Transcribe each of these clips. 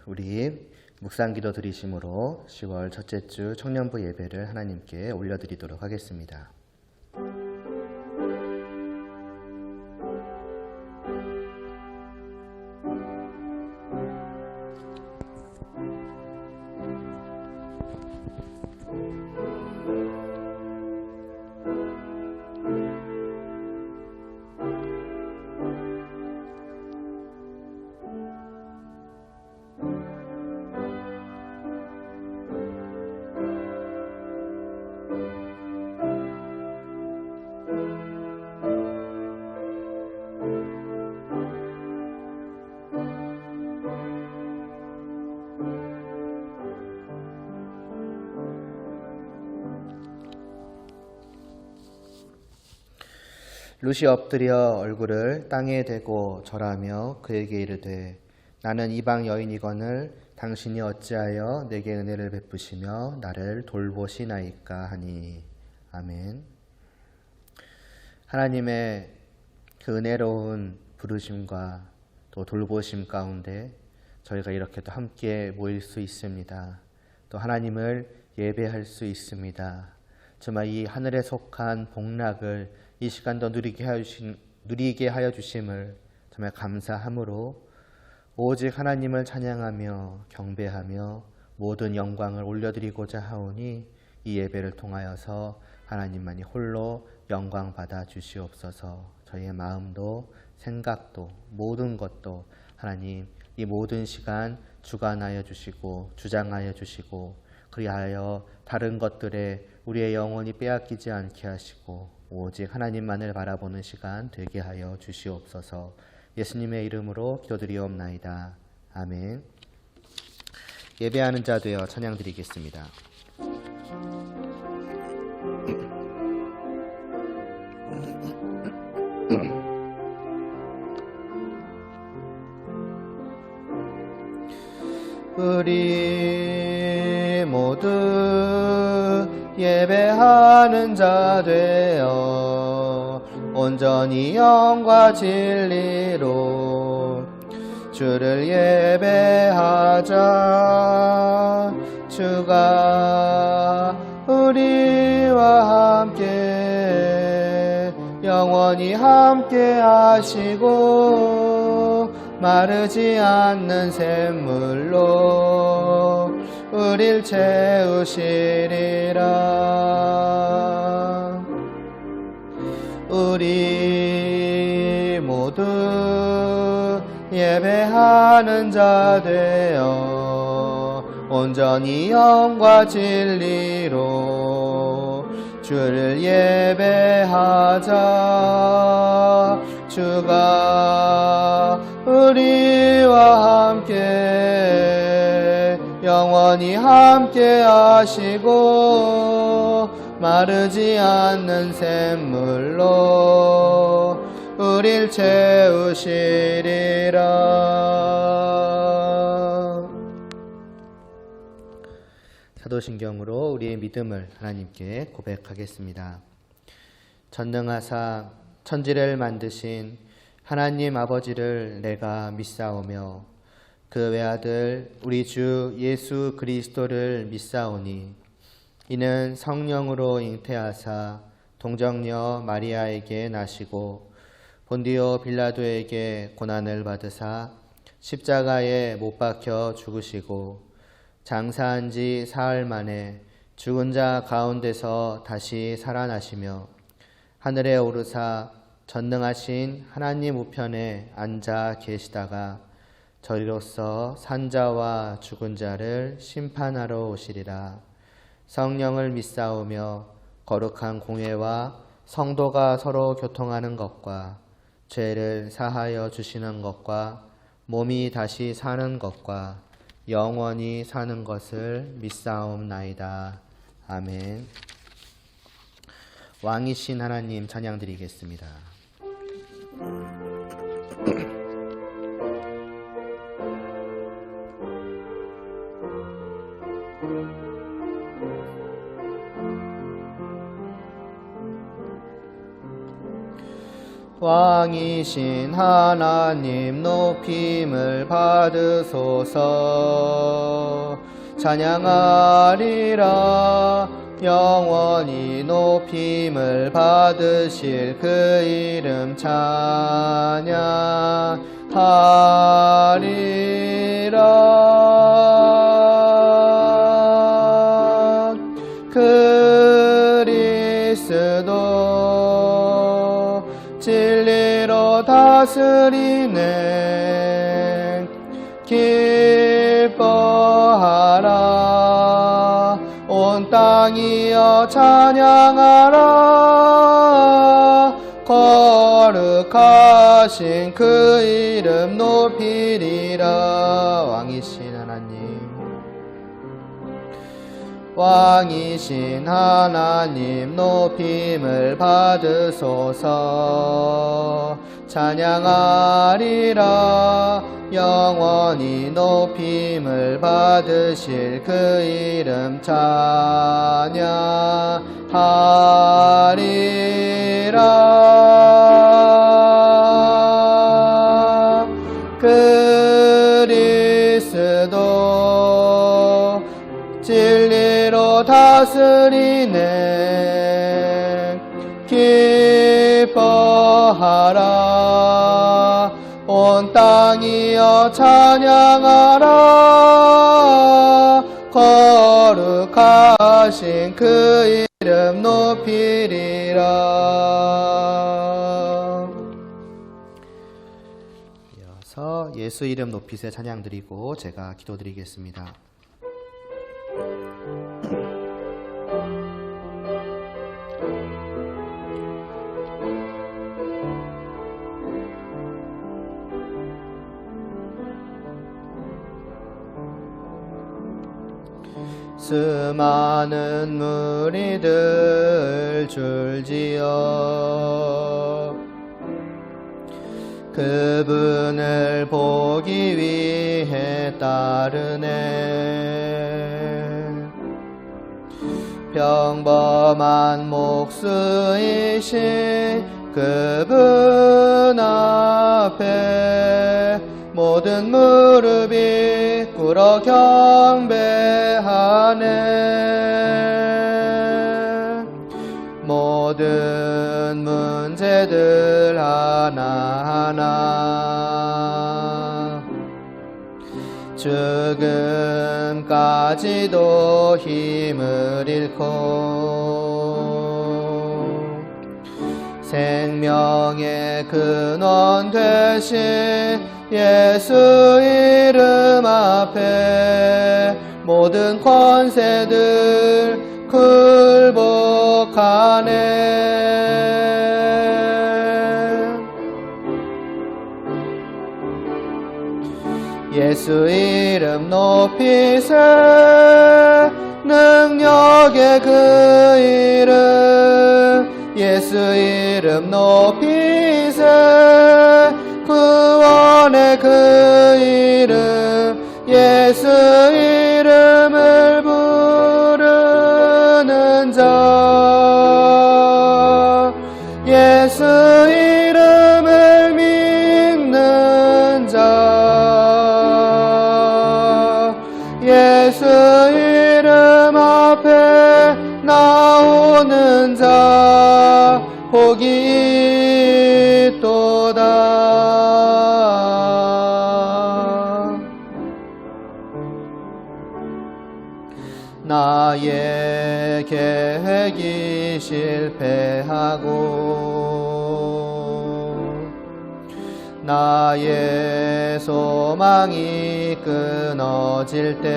우리 묵상기도 드리심으로 10월 첫째 주 청년부 예배를 하나님께 올려드리도록 하겠습니다. 룻이 엎드려 얼굴을 땅에 대고 절하며 그에게 이르되 나는 이방 여인이거늘 당신이 어찌하여 내게 은혜를 베푸시며 나를 돌보시나이까 하니. 아멘. 하나님의 그 은혜로운 부르심과 또 돌보심 가운데 저희가 이렇게 또 함께 모일 수 있습니다. 또 하나님을 예배할 수 있습니다. 정말 이 하늘에 속한 복락을 이 시간도 누리게 하여 주심을 정말 감사함으로 오직 하나님을 찬양하며 경배하며 모든 영광을 올려드리고자 하오니 이 예배를 통하여서 하나님만이 홀로 영광 받아 주시옵소서. 저희의 마음도 생각도 모든 것도 하나님 이 모든 시간 주관하여 주시고 주장하여 주시고 그리하여 다른 것들에 우리의 영혼이 빼앗기지 않게 하시고 오직 하나님만을 바라보는 시간 되게 하여 주시옵소서. 예수님의 이름으로 기도드리옵나이다. 아멘. 예배하는 자 되어 찬양 드리겠습니다. 우리 모두 예배하는 자 되어 온전히 영과 진리로 주를 예배하자. 주가 우리와 함께 영원히 함께 하시고 마르지 않는 샘물로 우릴 채우시리라. 우리 모두 예배하는 자 되어 온전히 영과 진리로 주를 예배하자. 주가 우리와 함께 영원히 함께 하시고 마르지 않는 샘물로 우릴 채우시리라. 사도신경으로 우리의 믿음을 하나님께 고백하겠습니다. 전능하사 천지를 만드신 하나님 아버지를 내가 믿사오며 그 외아들 우리 주 예수 그리스도를 믿사오니 이는 성령으로 잉태하사 동정녀 마리아에게 나시고 본디오 빌라도에게 고난을 받으사 십자가에 못 박혀 죽으시고 장사한 지 사흘 만에 죽은 자 가운데서 다시 살아나시며 하늘에 오르사 전능하신 하나님 우편에 앉아 계시다가 저리로서 산자와 죽은 자를 심판하러 오시리라. 성령을 믿사오며 거룩한 공회와 성도가 서로 교통하는 것과 죄를 사하여 주시는 것과 몸이 다시 사는 것과 영원히 사는 것을 믿사옵나이다. 아멘. 왕이신 하나님 찬양드리겠습니다. 왕이신 하나님 높임을 받으소서. 찬양하리라 영원히 높임을 받으실 그 이름 찬양하리라. 그리스도 진리로 다스리네. 기뻐하라 온 땅이여 찬양하라. 거룩하신 그 이름 높이리라. 왕이신 하나님, 왕이신 하나님 높임을 받으소서. 찬양하리라 영원히 높임을 받으실 그 이름 찬양하리라. 그리스도 진리로 다스리네. 기뻐하라 온 땅이여 찬양하라. 거룩하신 그 이름 높이리라. 이어서 예수 이름 높이세 찬양 드리고 제가 기도드리겠습니다. 수많은 무리들 줄지어 그분을 보기 위해 따르네. 평범한 목수이신 그분 앞에 모든 무릎이 꿇어 경배하네. 모든 문제들 하나하나 죽음까지도 힘을 잃고 생명의 근원 되신 예수 이름 앞에 모든 권세들 굴복하네. 예수 이름 높이세. 능력의 그 이름 예수 이름 높이세. 구원의 그 이름 예수 이름을 부르는 자 예수 이름을 믿는 자 예수 이름 앞에 나오는 자 복이 있도다. 나의 계획이 실패하고 나의 소망이 끊어질 때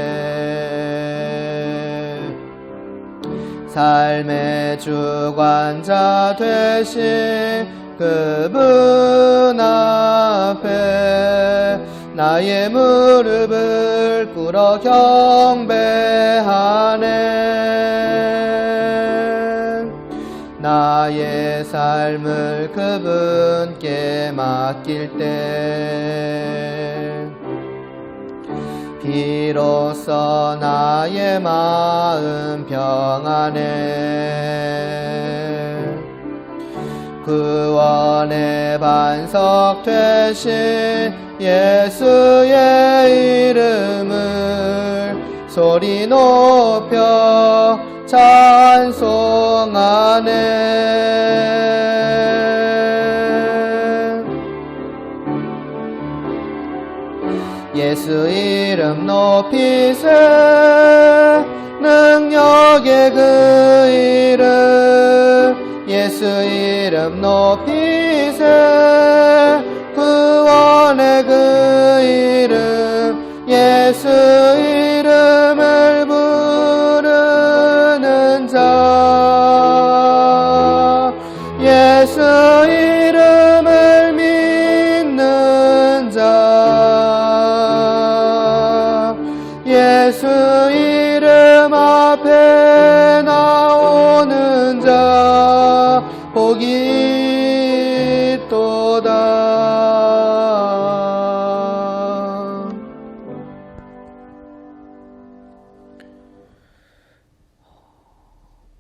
삶의 주관자 되신 그분 앞에 나의 무릎을 꿇어 경배하네. 나의 삶을 그분께 맡길 때 비로소 나의 마음 평안해. 구원의 반석 되신 예수의 이름을 소리 높여 찬송하네. 예수 이름 높이세 능력의 그 이름 예수 이름 높이세 구원의 그 이름 예수 이름을 부르는 자 예수 이름을 믿는 자 예수 이름 앞에 나오는 자 복이 있도다.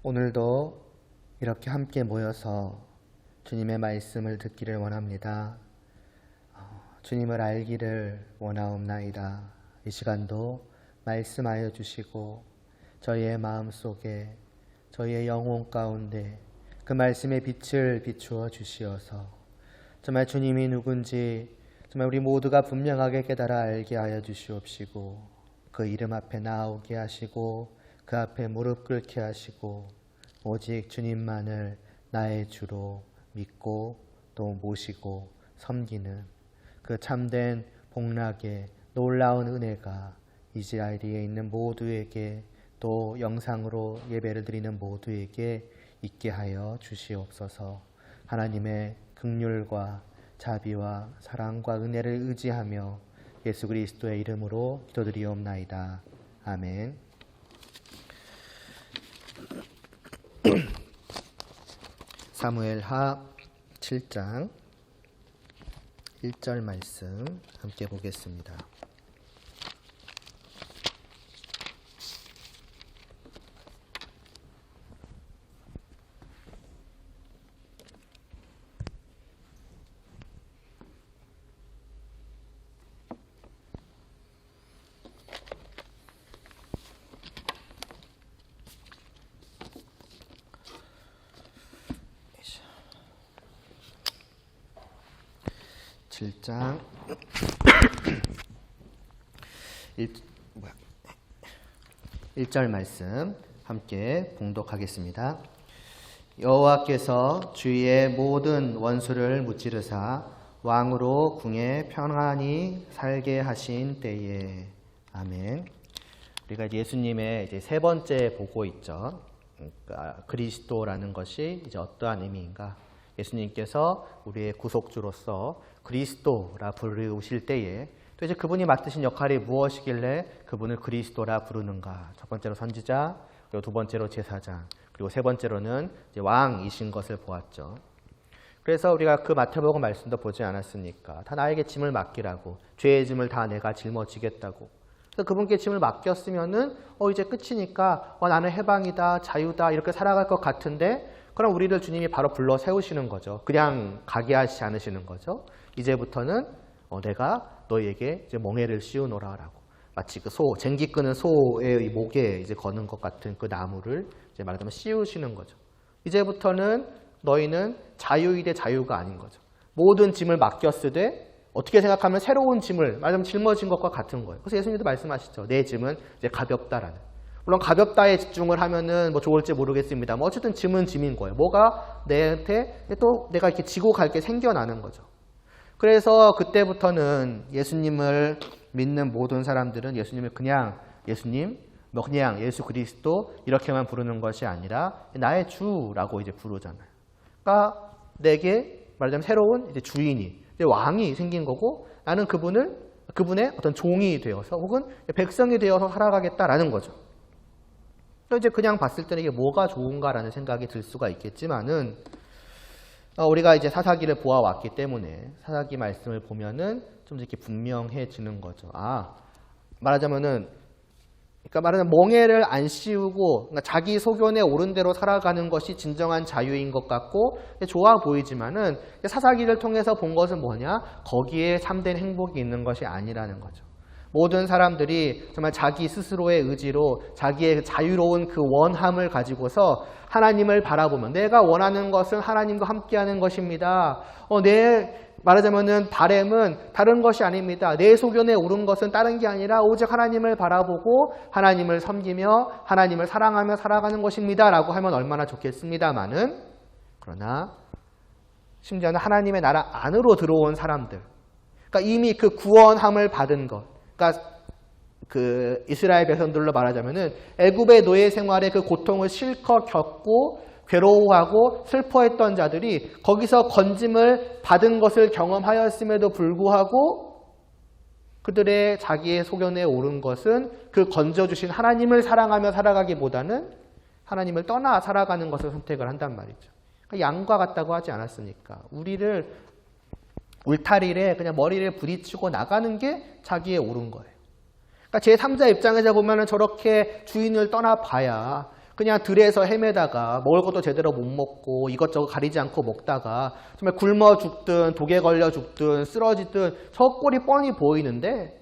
오늘도 이렇게 함께 모여서 주님의 말씀을 듣기를 원합니다. 주님을 알기를 원하옵나이다. 이 시간도 말씀하여 주시고 저희의 마음속에 저희의 영혼 가운데 그 말씀의 빛을 비추어 주시어서 정말 주님이 누군지 정말 우리 모두가 분명하게 깨달아 알게 하여 주시옵시고 그 이름 앞에 나오게 하시고 그 앞에 무릎 꿇게 하시고 오직 주님만을 나의 주로 믿고 또 모시고 섬기는 그 참된 복락의 놀라운 은혜가 이스라엘에 있는 모두에게 또 영상으로 예배를 드리는 모두에게 있게 하여 주시옵소서. 하나님의 긍휼과 자비와 사랑과 은혜를 의지하며 예수 그리스도의 이름으로 기도드리옵나이다. 아멘. 사무엘하 7장 1절 말씀 함께 보겠습니다. (7장) 1절 말씀 함께 봉독하겠습니다. 여호와께서 주의 모든 원수를 무찌르사 왕으로 궁에 평안히 살게 하신 때에. 아멘. 우리가 예수님의 이제 세 번째 보고 있죠. 그러니까 그리스도라는 것이 이제 어떠한 의미인가? 예수님께서 우리의 구속주로서 그리스도라 부르실 때에 또 이제 그분이 맡으신 역할이 무엇이길래 그분을 그리스도라 부르는가? 첫 번째로 선지자, 그리고 두 번째로 제사장, 그리고 세 번째로는 이제 왕이신 것을 보았죠. 그래서 우리가 그 마태복음 말씀도 보지 않았습니까? 다 나에게 짐을 맡기라고, 죄의 짐을 다 내가 짊어지겠다고. 그래서 그분께 짐을 맡겼으면은 이제 끝이니까 나는 해방이다, 자유다 이렇게 살아갈 것 같은데, 그럼 우리를 주님이 바로 불러 세우시는 거죠. 그냥 가게 하시지 않으시는 거죠. 이제부터는 내가 너희에게 이제 멍에를 씌우노라라고. 마치 그 소, 쟁기 끄는 소의 목에 이제 거는 것 같은 그 나무를 이제 말하자면 씌우시는 거죠. 이제부터는 너희는 자유이되 자유가 아닌 거죠. 모든 짐을 맡겼으되 어떻게 생각하면 새로운 짐을 말하자면 짊어진 것과 같은 거예요. 그래서 예수님도 말씀하시죠. 내 짐은 이제 가볍다라는. 물론 가볍다에 집중을 하면은 뭐 좋을지 모르겠습니다. 뭐 어쨌든 짐은 짐인 거예요. 뭐가 내한테 또 내가 이렇게 지고 갈 게 생겨나는 거죠. 그래서 그때부터는 예수님을 믿는 모든 사람들은 예수님을 그냥 예수님, 뭐 그냥 예수 그리스도 이렇게만 부르는 것이 아니라 나의 주라고 이제 부르잖아요. 그러니까 내게 말하자면 새로운 이제 주인이, 이제 왕이 생긴 거고 나는 그분의 어떤 종이 되어서 혹은 백성이 되어서 살아가겠다라는 거죠. 이제 그냥 봤을 때는 이게 뭐가 좋은가라는 생각이 들 수가 있겠지만은 우리가 이제 사사기를 보아왔기 때문에 사사기 말씀을 보면은 좀 이렇게 분명해지는 거죠. 말하자면은 그러니까 말하자면 멍에를 안 씌우고 그러니까 자기 소견에 옳은 대로 살아가는 것이 진정한 자유인 것 같고 좋아 보이지만은 사사기를 통해서 본 것은 뭐냐? 거기에 참된 행복이 있는 것이 아니라는 거죠. 모든 사람들이 정말 자기 스스로의 의지로 자기의 자유로운 그 원함을 가지고서 하나님을 바라보면 내가 원하는 것은 하나님과 함께하는 것입니다. 내 말하자면은 바램은 다른 것이 아닙니다. 내 소견에 옳은 것은 다른 게 아니라 오직 하나님을 바라보고 하나님을 섬기며 하나님을 사랑하며 살아가는 것입니다. 라고 하면 얼마나 좋겠습니다마는 그러나 심지어는 하나님의 나라 안으로 들어온 사람들 그러니까 이미 그 구원함을 받은 것 그러니까 그 이스라엘 백성들로 말하자면은 애굽의 노예 생활의 그 고통을 실컷 겪고 괴로워하고 슬퍼했던 자들이 거기서 건짐을 받은 것을 경험하였음에도 불구하고 그들의 자기의 소견에 옳은 것은 그 건져주신 하나님을 사랑하며 살아가기보다는 하나님을 떠나 살아가는 것을 선택을 한단 말이죠. 그러니까 양과 같다고 하지 않았습니까? 우리를 울타리에 그냥 머리를 부딪히고 나가는 게 자기의 옳은 거예요. 그러니까 제3자 입장에서 보면은 저렇게 주인을 떠나봐야 그냥 들에서 헤매다가 먹을 것도 제대로 못 먹고 이것저것 가리지 않고 먹다가 정말 굶어 죽든 독에 걸려 죽든 쓰러지든 저 꼴이 뻔히 보이는데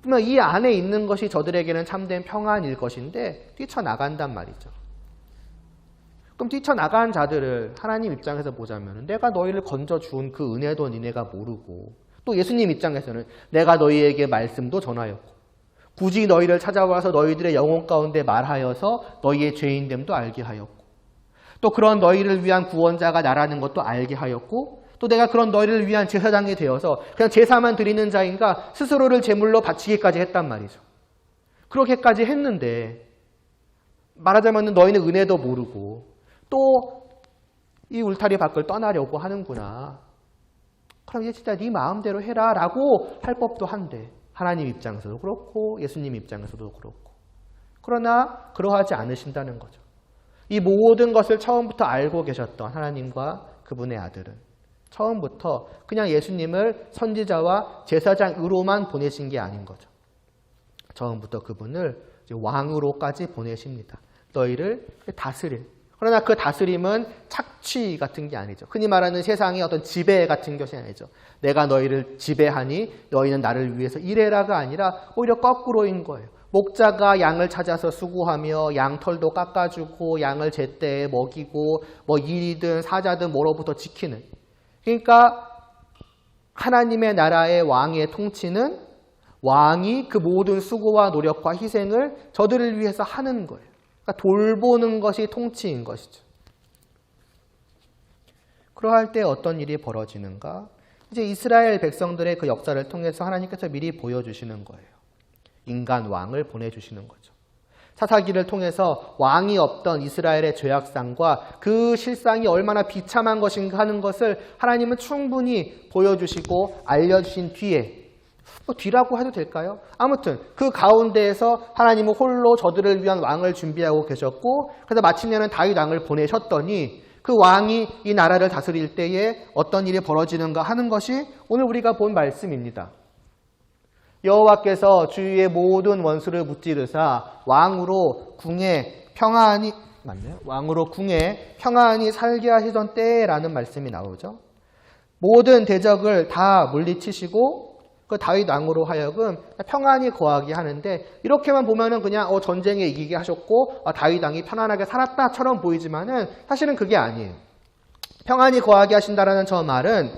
그러면 이 안에 있는 것이 저들에게는 참된 평안일 것인데 뛰쳐나간단 말이죠. 그럼 뛰쳐나간 자들을 하나님 입장에서 보자면 내가 너희를 건져준 그 은혜도 니네가 모르고 또 예수님 입장에서는 내가 너희에게 말씀도 전하였고 굳이 너희를 찾아와서 너희들의 영혼 가운데 말하여서 너희의 죄인됨도 알게 하였고 또 그런 너희를 위한 구원자가 나라는 것도 알게 하였고 또 내가 그런 너희를 위한 제사장이 되어서 그냥 제사만 드리는 자인가 스스로를 제물로 바치기까지 했단 말이죠. 그렇게까지 했는데 말하자면 너희는 은혜도 모르고 또 이 울타리 밖을 떠나려고 하는구나. 그럼 이제 진짜 네 마음대로 해라 라고 할 법도 한데 하나님 입장에서도 그렇고 예수님 입장에서도 그렇고 그러나 그러하지 않으신다는 거죠. 이 모든 것을 처음부터 알고 계셨던 하나님과 그분의 아들은 처음부터 그냥 예수님을 선지자와 제사장으로만 보내신 게 아닌 거죠. 처음부터 그분을 왕으로까지 보내십니다. 너희를 다스릴. 그러나 그 다스림은 착취 같은 게 아니죠. 흔히 말하는 세상의 어떤 지배 같은 것이 아니죠. 내가 너희를 지배하니 너희는 나를 위해서 일해라가 아니라 오히려 거꾸로인 거예요. 목자가 양을 찾아서 수고하며 양털도 깎아주고 양을 제때에 먹이고 뭐 일이든 사자든 뭐로부터 지키는. 그러니까 하나님의 나라의 왕의 통치는 왕이 그 모든 수고와 노력과 희생을 저들을 위해서 하는 거예요. 그러니까 돌보는 것이 통치인 것이죠. 그러할 때 어떤 일이 벌어지는가? 이제 이스라엘 백성들의 그 역사를 통해서 하나님께서 미리 보여주시는 거예요. 인간 왕을 보내주시는 거죠. 사사기를 통해서 왕이 없던 이스라엘의 죄악상과 그 실상이 얼마나 비참한 것인가 하는 것을 하나님은 충분히 보여주시고 알려주신 뒤에 뒤라고 해도 될까요? 아무튼 그 가운데에서 하나님은 홀로 저들을 위한 왕을 준비하고 계셨고 그래서 마침내는 다윗 왕을 보내셨더니 그 왕이 이 나라를 다스릴 때에 어떤 일이 벌어지는가 하는 것이 오늘 우리가 본 말씀입니다. 여호와께서 주위의 모든 원수를 무찌르사 왕으로 궁에 평안히 맞나요? 왕으로 궁에 평안히 살게 하시던 때라는 말씀이 나오죠. 모든 대적을 다 물리치시고 그 다윗 왕으로 하여금 평안히 거하게 하는데 이렇게만 보면은 그냥 전쟁에 이기게 하셨고 다윗 왕이 편안하게 살았다처럼 보이지만은 사실은 그게 아니에요. 평안히 거하게 하신다라는 저 말은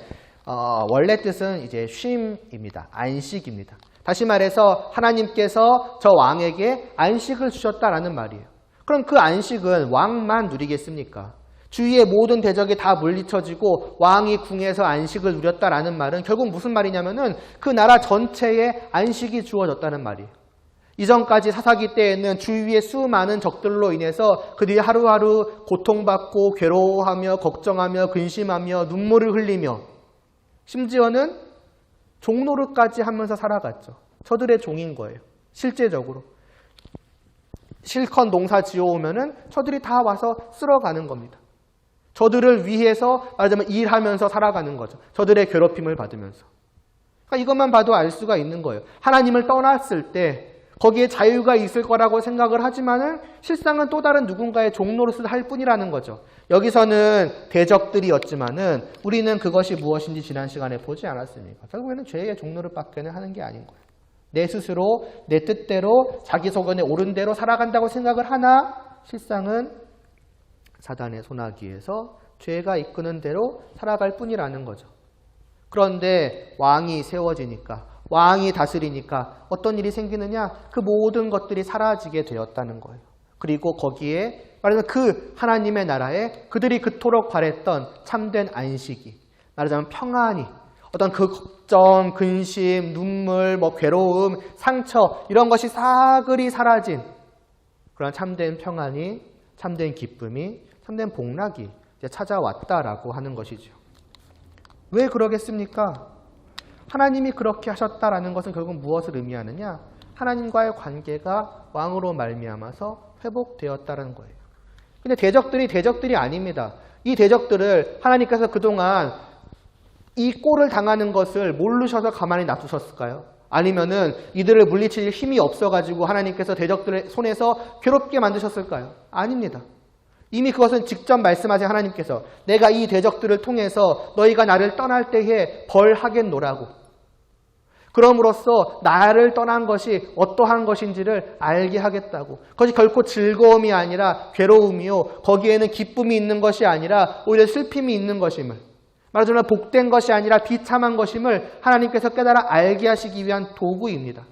원래 뜻은 이제 쉼입니다. 안식입니다. 다시 말해서 하나님께서 저 왕에게 안식을 주셨다라는 말이에요. 그럼 그 안식은 왕만 누리겠습니까? 주위의 모든 대적이 다 물리쳐지고 왕이 궁에서 안식을 누렸다라는 말은 결국 무슨 말이냐면은 그 나라 전체에 안식이 주어졌다는 말이에요. 이전까지 사사기 때에는 주위의 수많은 적들로 인해서 그들이 하루하루 고통받고 괴로워하며 걱정하며 근심하며 눈물을 흘리며 심지어는 종노릇까지 하면서 살아갔죠. 저들의 종인 거예요. 실제적으로. 실컷 농사 지어오면은 저들이 다 와서 쓸어가는 겁니다. 저들을 위해서 말하자면 일하면서 살아가는 거죠. 저들의 괴롭힘을 받으면서. 그러니까 이것만 봐도 알 수가 있는 거예요. 하나님을 떠났을 때 거기에 자유가 있을 거라고 생각을 하지만은 실상은 또 다른 누군가의 종노릇을 할 뿐이라는 거죠. 여기서는 대적들이었지만은 우리는 그것이 무엇인지 지난 시간에 보지 않았습니까? 결국에는 죄의 종노릇밖에는 하는 게 아닌 거예요. 내 스스로 내 뜻대로 자기 소견에 옳은 대로 살아간다고 생각을 하나 실상은 사단의 손아귀에서 죄가 이끄는 대로 살아갈 뿐이라는 거죠. 그런데 왕이 세워지니까, 왕이 다스리니까 어떤 일이 생기느냐? 그 모든 것들이 사라지게 되었다는 거예요. 그리고 거기에 말하자면 그 하나님의 나라에 그들이 그토록 바랬던 참된 안식이, 말하자면 평안이, 어떤 그 걱정, 근심, 눈물, 괴로움, 상처 이런 것이 사그리 사라진 그런 참된 평안이, 참된 기쁨이, 참된 복락이 이제 찾아왔다라고 하는 것이죠. 왜 그러겠습니까? 하나님이 그렇게 하셨다라는 것은 결국 무엇을 의미하느냐? 하나님과의 관계가 왕으로 말미암아서 회복되었다는 거예요. 근데 대적들이 아닙니다. 이 대적들을 하나님께서 그동안 이 꼴을 당하는 것을 모르셔서 가만히 놔두셨을까요? 아니면은 이들을 물리칠 힘이 없어가지고 하나님께서 대적들의 손에서 괴롭게 만드셨을까요? 아닙니다. 이미 그것은 직접 말씀하신 하나님께서 내가 이 대적들을 통해서 너희가 나를 떠날 때에 벌하겠노라고, 그럼으로써 나를 떠난 것이 어떠한 것인지를 알게 하겠다고, 그것이 결코 즐거움이 아니라 괴로움이요 거기에는 기쁨이 있는 것이 아니라 오히려 슬픔이 있는 것임을, 말하자면 복된 것이 아니라 비참한 것임을 하나님께서 깨달아 알게 하시기 위한 도구입니다.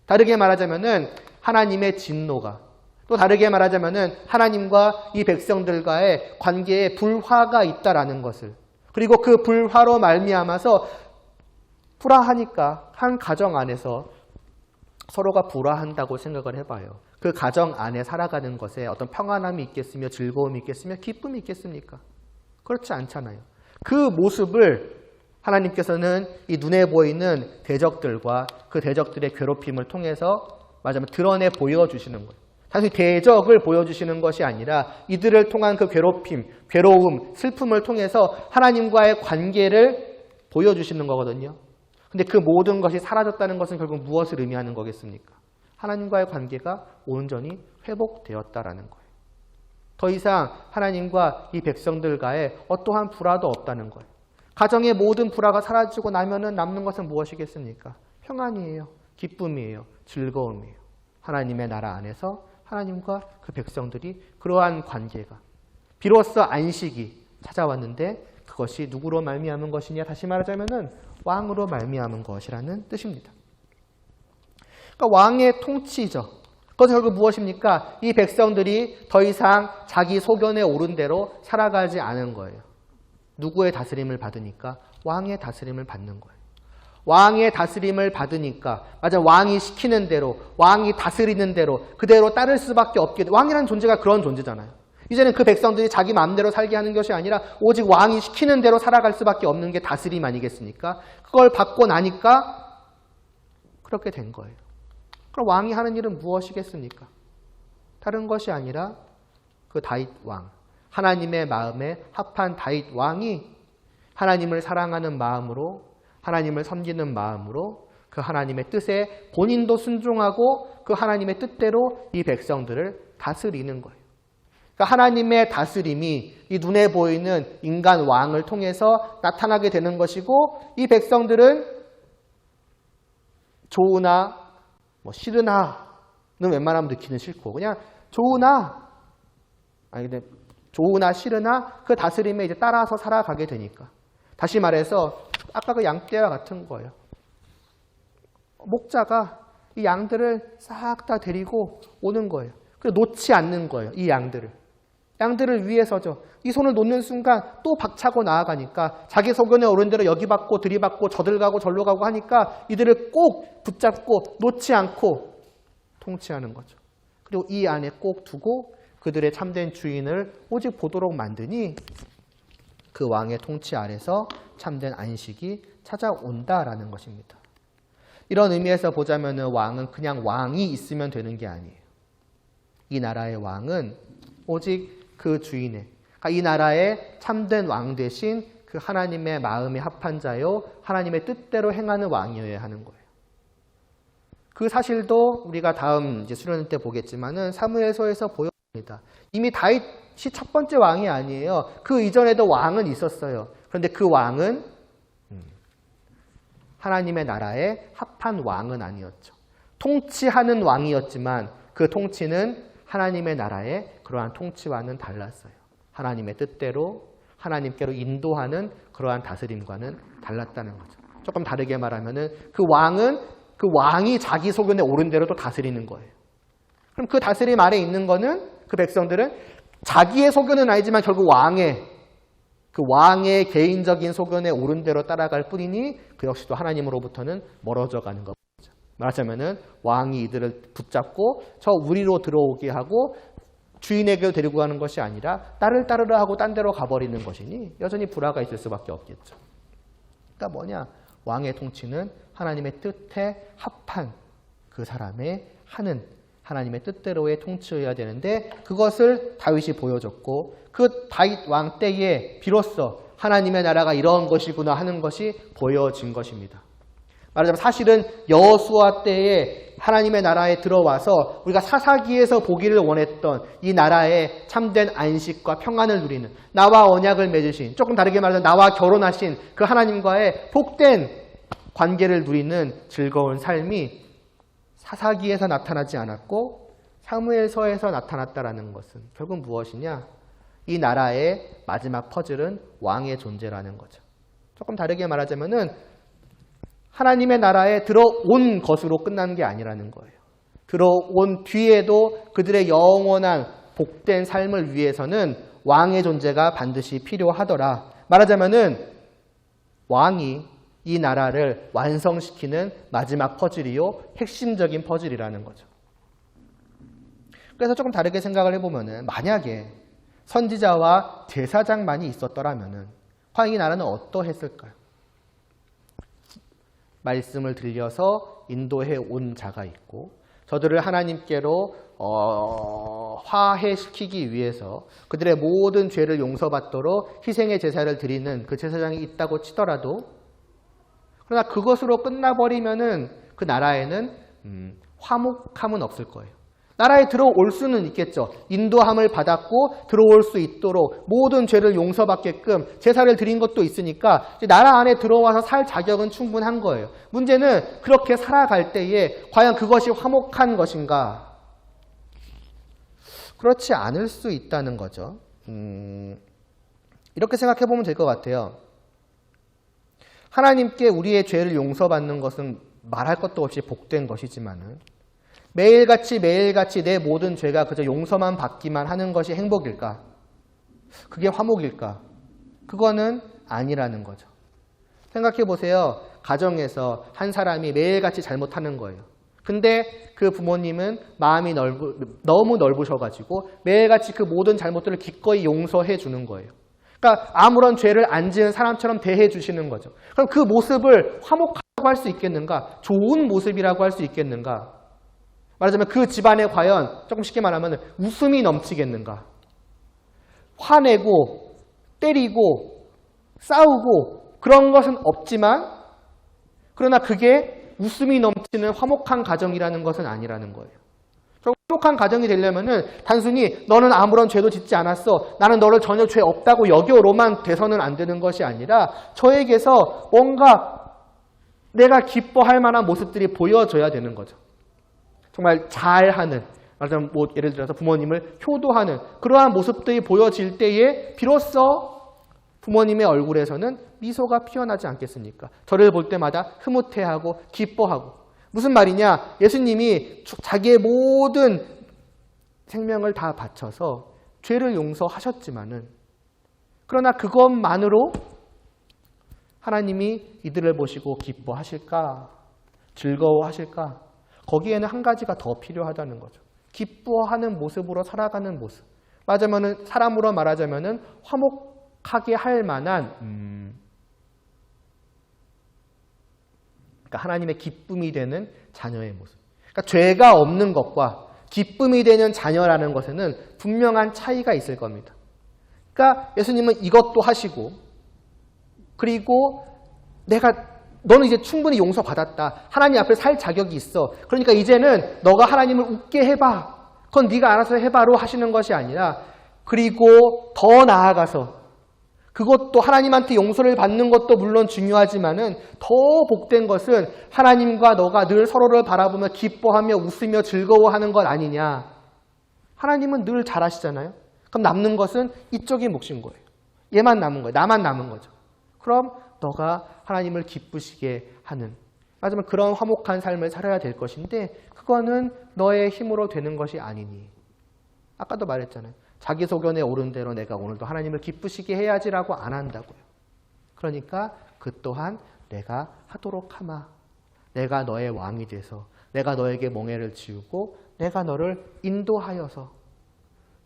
다르게 말하자면은 하나님의 진노가, 또 다르게 말하자면은 하나님과 이 백성들과의 관계에 불화가 있다라는 것을, 그리고 그 불화로 말미암아서 불화하니까 한 가정 안에서 서로가 불화한다고 생각을 해봐요. 그 가정 안에 살아가는 것에 어떤 평안함이 있겠으며 즐거움이 있겠으며 기쁨이 있겠습니까? 그렇지 않잖아요. 그 모습을 하나님께서는 이 눈에 보이는 대적들과 그 대적들의 괴롭힘을 통해서 말하자면 드러내 보여주시는 거예요. 단순히 대적을 보여주시는 것이 아니라 이들을 통한 그 괴롭힘, 괴로움, 슬픔을 통해서 하나님과의 관계를 보여주시는 거거든요. 근데 그 모든 것이 사라졌다는 것은 결국 무엇을 의미하는 거겠습니까? 하나님과의 관계가 온전히 회복되었다라는 거예요. 더 이상 하나님과 이 백성들과의 어떠한 불화도 없다는 거예요. 가정의 모든 불화가 사라지고 나면은 남는 것은 무엇이겠습니까? 평안이에요. 기쁨이에요. 즐거움이에요. 하나님의 나라 안에서 하나님과 그 백성들이 그러한 관계가, 비로소 안식이 찾아왔는데 그것이 누구로 말미암은 것이냐? 다시 말하자면은 왕으로 말미암은 것이라는 뜻입니다. 그러니까 왕의 통치죠. 그것은 결국 무엇입니까? 이 백성들이 더 이상 자기 소견에 옳은 대로 살아가지 않은 거예요. 누구의 다스림을 받으니까? 왕의 다스림을 받는 거예요. 왕의 다스림을 받으니까, 맞아, 왕이 시키는 대로, 왕이 다스리는 대로 그대로 따를 수밖에 없게 돼. 왕이라는 존재가 그런 존재잖아요. 이제는 그 백성들이 자기 마음대로 살게 하는 것이 아니라 오직 왕이 시키는 대로 살아갈 수밖에 없는 게 다스림 아니겠습니까? 그걸 받고 나니까 그렇게 된 거예요. 그럼 왕이 하는 일은 무엇이겠습니까? 다른 것이 아니라 그 다윗 왕, 하나님의 마음에 합한 다윗 왕이 하나님을 사랑하는 마음으로, 하나님을 섬기는 마음으로 그 하나님의 뜻에 본인도 순종하고 그 하나님의 뜻대로 이 백성들을 다스리는 거예요. 그러니까 하나님의 다스림이 이 눈에 보이는 인간 왕을 통해서 나타나게 되는 것이고, 이 백성들은 좋으나 싫으나는 웬만하면 넣기는 싫고 그냥 좋으나, 아니 근데 좋으나 싫으나 그 다스림에 이제 따라서 살아가게 되니까, 다시 말해서 아까 그 양떼와 같은 거예요. 목자가 이 양들을 싹 다 데리고 오는 거예요. 그리고 놓지 않는 거예요. 이 양들을 위해서죠. 이 손을 놓는 순간 또 박차고 나아가니까 자기 소견에 오른 대로 여기 받고 들이받고 저들 가고 절로 가고 하니까 이들을 꼭 붙잡고 놓지 않고 통치하는 거죠. 그리고 이 안에 꼭 두고 그들의 참된 주인을 오직 보도록 만드니 그 왕의 통치 아래서 참된 안식이 찾아온다라는 것입니다. 이런 의미에서 보자면 왕은 그냥 왕이 있으면 되는 게 아니에요. 이 나라의 왕은 오직 그 주인의, 그러니까 이 나라의 참된 왕 대신 그 하나님의 마음에 합한 자요, 하나님의 뜻대로 행하는 왕이어야 하는 거예요. 그 사실도 우리가 다음 이제 수련 때 보겠지만은 사무엘서에서 보여집니다. 이미 다윗이 첫 번째 왕이 아니에요. 그 이전에도 왕은 있었어요. 그런데 그 왕은 하나님의 나라에 합한 왕은 아니었죠. 통치하는 왕이었지만 그 통치는 하나님의 나라의 그러한 통치와는 달랐어요. 하나님의 뜻대로 하나님께로 인도하는 그러한 다스림과는 달랐다는 거죠. 조금 다르게 말하면은 그 왕이 자기 소견에 옳은 대로 또 다스리는 거예요. 그럼 그 다스림 아래 있는 거는 그 백성들은 자기의 소견은 아니지만 결국 왕의 개인적인 소견에 옳은 대로 따라갈 뿐이니 그 역시도 하나님으로부터는 멀어져 가는 거죠. 말하자면은 왕이 이들을 붙잡고 저 우리로 들어오게 하고 주인에게 데리고 가는 것이 아니라 나를 따르라 하고 딴 데로 가버리는 것이니 여전히 불화가 있을 수밖에 없겠죠. 그러니까 뭐냐? 왕의 통치는 하나님의 뜻에 합한 그 사람의 하는 하나님의 뜻대로의 통치여야 되는데 그것을 다윗이 보여줬고 그 다윗 왕 때에 비로소 하나님의 나라가 이런 것이구나 하는 것이 보여진 것입니다. 말하자면 사실은 여호수아 때에 하나님의 나라에 들어와서 우리가 사사기에서 보기를 원했던 이 나라의 참된 안식과 평안을 누리는 나와 언약을 맺으신 조금 다르게 말하면 나와 결혼하신 그 하나님과의 복된 관계를 누리는 즐거운 삶이 사사기에서 나타나지 않았고 사무엘서에서 나타났다라는 것은 결국 무엇이냐? 이 나라의 마지막 퍼즐은 왕의 존재라는 거죠. 조금 다르게 말하자면은 하나님의 나라에 들어온 것으로 끝나는 게 아니라는 거예요. 들어온 뒤에도 그들의 영원한 복된 삶을 위해서는 왕의 존재가 반드시 필요하더라. 말하자면은 왕이 이 나라를 완성시키는 마지막 퍼즐이요, 핵심적인 퍼즐이라는 거죠. 그래서 조금 다르게 생각을 해보면은 만약에 선지자와 제사장만이 있었더라면은 과연 이 나라는 어떠했을까요? 말씀을 들려서 인도해 온 자가 있고 저들을 하나님께로 화해시키기 위해서 그들의 모든 죄를 용서받도록 희생의 제사를 드리는 그 제사장이 있다고 치더라도 그러나 그것으로 끝나버리면은 그 나라에는 화목함은 없을 거예요. 나라에 들어올 수는 있겠죠. 인도함을 받았고 들어올 수 있도록 모든 죄를 용서받게끔 제사를 드린 것도 있으니까 이제 나라 안에 들어와서 살 자격은 충분한 거예요. 문제는 그렇게 살아갈 때에 과연 그것이 화목한 것인가? 그렇지 않을 수 있다는 거죠. 이렇게 생각해 보면 될 것 같아요. 하나님께 우리의 죄를 용서받는 것은 말할 것도 없이 복된 것이지만은 매일같이 내 모든 죄가 그저 용서만 받기만 하는 것이 행복일까? 그게 화목일까? 그거는 아니라는 거죠. 생각해 보세요. 가정에서 한 사람이 매일같이 잘못하는 거예요. 근데 그 부모님은 마음이 너무 넓으셔가지고 매일같이 그 모든 잘못들을 기꺼이 용서해 주는 거예요. 그러니까 아무런 죄를 안 지은 사람처럼 대해 주시는 거죠. 그럼 그 모습을 화목하다고 할 수 있겠는가? 좋은 모습이라고 할 수 있겠는가? 말하자면 그 집안에 과연 조금 쉽게 말하면 웃음이 넘치겠는가? 화내고 때리고 싸우고 그런 것은 없지만 그러나 그게 웃음이 넘치는 화목한 가정이라는 것은 아니라는 거예요. 화목한 가정이 되려면은 단순히 너는 아무런 죄도 짓지 않았어. 나는 너를 전혀 죄 없다고 여겨로만 돼서는 안 되는 것이 아니라 저에게서 뭔가 내가 기뻐할 만한 모습들이 보여져야 되는 거죠. 정말 잘하는, 말하자면 뭐 예를 들어서 부모님을 효도하는 그러한 모습들이 보여질 때에 비로소 부모님의 얼굴에서는 미소가 피어나지 않겠습니까? 저를 볼 때마다 흐뭇해하고 기뻐하고. 무슨 말이냐? 예수님이 자기의 모든 생명을 다 바쳐서 죄를 용서하셨지만은 그러나 그것만으로 하나님이 이들을 보시고 기뻐하실까? 즐거워하실까? 거기에는 한 가지가 더 필요하다는 거죠. 기뻐하는 모습으로 살아가는 모습. 말하자면은 사람으로 말하자면은 화목하게 할 만한 그러니까 하나님의 기쁨이 되는 자녀의 모습. 그러니까 죄가 없는 것과 기쁨이 되는 자녀라는 것에는 분명한 차이가 있을 겁니다. 그러니까 예수님은 이것도 하시고 그리고 내가 너는 이제 충분히 용서받았다. 하나님 앞에 살 자격이 있어. 그러니까 이제는 너가 하나님을 웃게 해봐. 그건 네가 알아서 해봐로 하시는 것이 아니라 그리고 더 나아가서 그것도 하나님한테 용서를 받는 것도 물론 중요하지만은 더 복된 것은 하나님과 너가 늘 서로를 바라보며 기뻐하며 웃으며 즐거워하는 것 아니냐. 하나님은 늘 잘하시잖아요. 그럼 남는 것은 이쪽이 몫인 거예요. 얘만 남은 거예요. 나만 남은 거죠. 그럼 너가 하나님을 기쁘시게 하는 마지막 그런 화목한 삶을 살아야 될 것인데 그거는 너의 힘으로 되는 것이 아니니. 아까도 말했잖아요. 자기 소견에 오른 대로 내가 오늘도 하나님을 기쁘시게 해야지라고 안 한다고요. 그러니까 그 또한 내가 하도록 하마. 내가 너의 왕이 돼서 내가 너에게 멍에를 지우고 내가 너를 인도하여서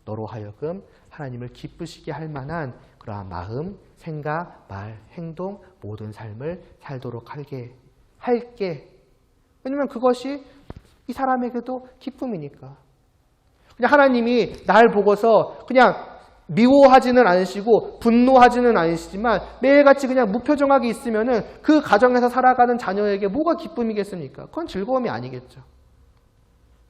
너로 하여금 하나님을 기쁘시게 할 만한 그러한 마음, 생각, 말, 행동, 모든 삶을 살도록 할게. 왜냐면 그것이 이 사람에게도 기쁨이니까. 그냥 하나님이 날 보고서 그냥 미워하지는 않으시고 분노하지는 않으시지만 매일같이 그냥 무표정하게 있으면은 그 가정에서 살아가는 자녀에게 뭐가 기쁨이겠습니까? 그건 즐거움이 아니겠죠.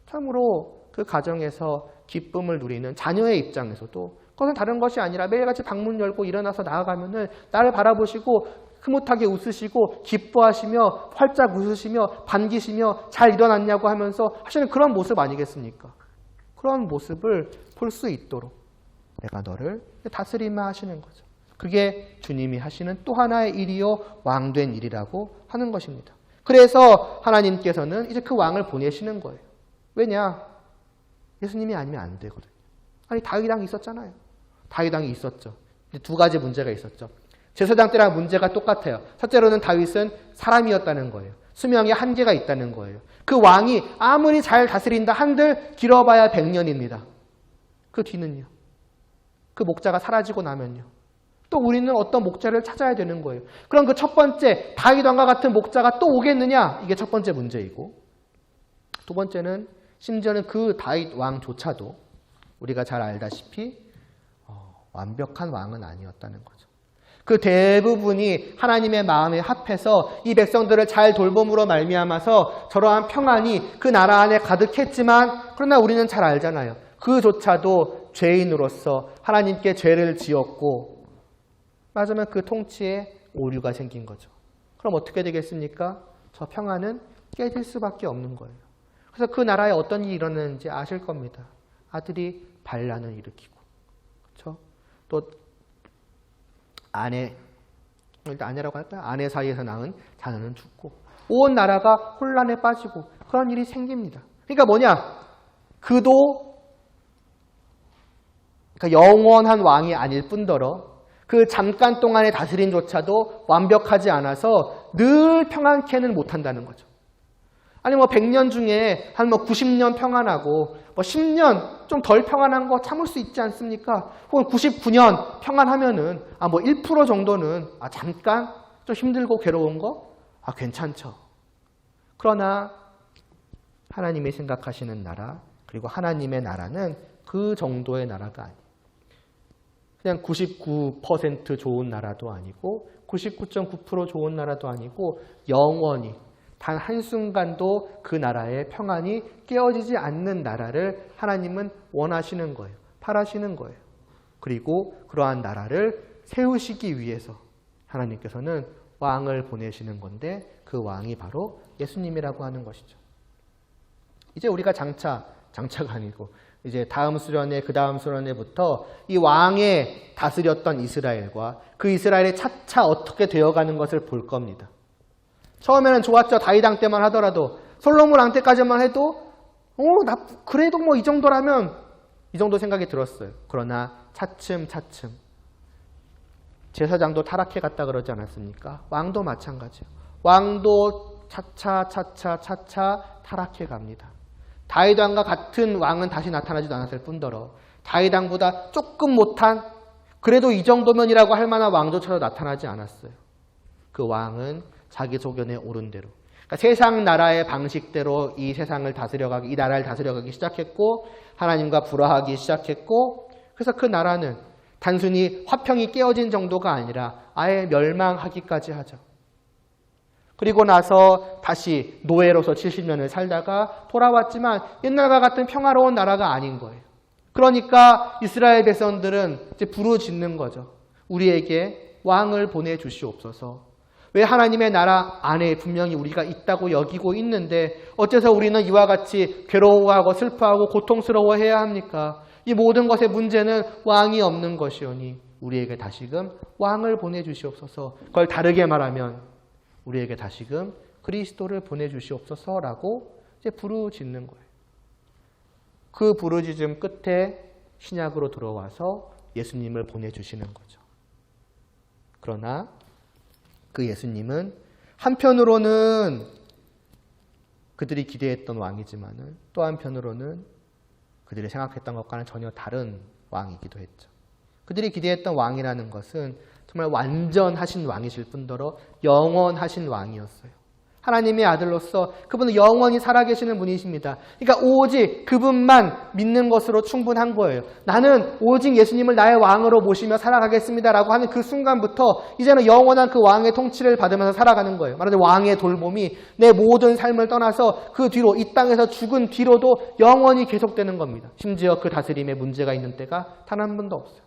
참으로 그 가정에서 기쁨을 누리는 자녀의 입장에서도 그것은 다른 것이 아니라 매일같이 방문 열고 일어나서 나아가면은 나를 바라보시고 흐뭇하게 웃으시고 기뻐하시며 활짝 웃으시며 반기시며 잘 일어났냐고 하면서 하시는 그런 모습 아니겠습니까? 그런 모습을 볼 수 있도록 내가 너를 다스리마 하시는 거죠. 그게 주님이 하시는 또 하나의 일이요 왕된 일이라고 하는 것입니다. 그래서 하나님께서는 이제 그 왕을 보내시는 거예요. 왜냐? 예수님이 아니면 안 되거든요. 아니 다윗 왕이 있었잖아요. 다윗 왕이 있었죠. 두 가지 문제가 있었죠. 제사장 때랑 문제가 똑같아요. 첫째로는 다윗은 사람이었다는 거예요. 수명에 한계가 있다는 거예요. 그 왕이 아무리 잘 다스린다 한들 길어봐야 100년입니다. 그 뒤는요. 그 목자가 사라지고 나면요. 또 우리는 어떤 목자를 찾아야 되는 거예요. 그럼 그 첫 번째 다윗 왕과 같은 목자가 또 오겠느냐? 이게 첫 번째 문제이고 두 번째는 심지어는 그 다윗 왕조차도 우리가 잘 알다시피 완벽한 왕은 아니었다는 거죠. 그 대부분이 하나님의 마음에 합해서 이 백성들을 잘 돌봄으로 말미암아서 저러한 평안이 그 나라 안에 가득했지만 그러나 우리는 잘 알잖아요. 그조차도 죄인으로서 하나님께 죄를 지었고 맞으면 그 통치에 오류가 생긴 거죠. 그럼 어떻게 되겠습니까? 저 평안은 깨질 수밖에 없는 거예요. 그래서 그 나라에 어떤 일이 일어나는지 아실 겁니다. 아들이 반란을 일으키고 그렇죠? 또 아내라고 할까요? 아내 사이에서 낳은 자녀는 죽고 온 나라가 혼란에 빠지고 그런 일이 생깁니다. 그러니까 뭐냐? 그도 그러니까 영원한 왕이 아닐 뿐더러 그 잠깐 동안의 다스림조차도 완벽하지 않아서 늘 평안케는 못한다는 거죠. 아니 100년 중에 한 90년 평안하고 10년 좀 덜 평안한 거 참을 수 있지 않습니까? 혹은 99년 평안하면은 1% 정도는 잠깐 좀 힘들고 괴로운 거 괜찮죠. 그러나 하나님이 생각하시는 나라 그리고 하나님의 나라는 그 정도의 나라가 아니에요. 그냥 99% 좋은 나라도 아니고 99.9% 좋은 나라도 아니고 영원히 단 한순간도 그 나라의 평안이 깨어지지 않는 나라를 하나님은 원하시는 거예요. 바라시는 거예요. 그리고 그러한 나라를 세우시기 위해서 하나님께서는 왕을 보내시는 건데 그 왕이 바로 예수님이라고 하는 것이죠. 이제 우리가 장차가 아니고 이제 다음 수련회 그 다음 수련회부터 이 왕에 다스렸던 이스라엘과 그 이스라엘이 차차 어떻게 되어가는 것을 볼 겁니다. 처음에는 좋았죠. 다윗 왕 때만 하더라도 솔로몬 왕 때까지만 해도 그래도 이 정도라면 이 정도 생각이 들었어요. 그러나 차츰 제사장도 타락해 갔다 그러지 않았습니까? 왕도 마찬가지예요. 왕도 차차 타락해 갑니다. 다윗 왕과 같은 왕은 다시 나타나지도 않았을 뿐더러 다윗 왕보다 조금 못한 그래도 이 정도면이라고 할 만한 왕조차도 나타나지 않았어요. 그 왕은 자기 소견에 오른 대로 그러니까 세상 나라의 방식대로 이 세상을 다스려가기 이 나라를 다스려가기 시작했고 하나님과 불화하기 시작했고 그래서 그 나라는 단순히 화평이 깨어진 정도가 아니라 아예 멸망하기까지 하죠. 그리고 나서 다시 노예로서 70년을 살다가 돌아왔지만 옛날과 같은 평화로운 나라가 아닌 거예요. 그러니까 이스라엘 백성들은 이제 부르짖는 거죠. 우리에게 왕을 보내주시옵소서. 왜 하나님의 나라 안에 분명히 우리가 있다고 여기고 있는데 어째서 우리는 이와 같이 괴로워하고 슬퍼하고 고통스러워해야 합니까? 이 모든 것의 문제는 왕이 없는 것이오니 우리에게 다시금 왕을 보내주시옵소서. 그걸 다르게 말하면 우리에게 다시금 그리스도를 보내주시옵소서라고 이제 부르짖는 거예요. 그 부르짖음 끝에 신약으로 들어와서 예수님을 보내주시는 거죠. 그러나 그 예수님은 한편으로는 그들이 기대했던 왕이지만은 또 한편으로는 그들이 생각했던 것과는 전혀 다른 왕이기도 했죠. 그들이 기대했던 왕이라는 것은 정말 완전하신 왕이실 뿐더러 영원하신 왕이었어요. 하나님의 아들로서 그분은 영원히 살아계시는 분이십니다. 그러니까 오직 그분만 믿는 것으로 충분한 거예요. 나는 오직 예수님을 나의 왕으로 모시며 살아가겠습니다라고 하는 그 순간부터 이제는 영원한 그 왕의 통치를 받으면서 살아가는 거예요. 말하자면 왕의 돌봄이 내 모든 삶을 떠나서 그 뒤로 이 땅에서 죽은 뒤로도 영원히 계속되는 겁니다. 심지어 그 다스림에 문제가 있는 때가 단 한 번도 없어요.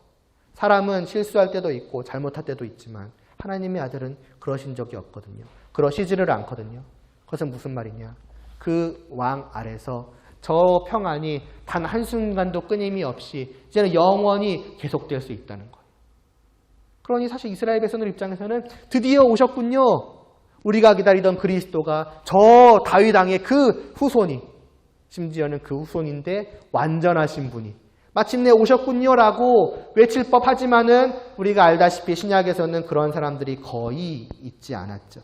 사람은 실수할 때도 있고 잘못할 때도 있지만 하나님의 아들은 그러신 적이 없거든요. 그러시지를 않거든요. 그것은 무슨 말이냐? 그 왕 아래서 저 평안이 단 한순간도 끊임이 없이 이제는 영원히 계속될 수 있다는 거예요. 그러니 사실 이스라엘 백성들 입장에서는 드디어 오셨군요. 우리가 기다리던 그리스도가 저 다윗 왕의 그 후손이, 심지어는 그 후손인데 완전하신 분이 마침내 오셨군요라고 외칠 법하지만은 우리가 알다시피 신약에서는 그런 사람들이 거의 있지 않았죠.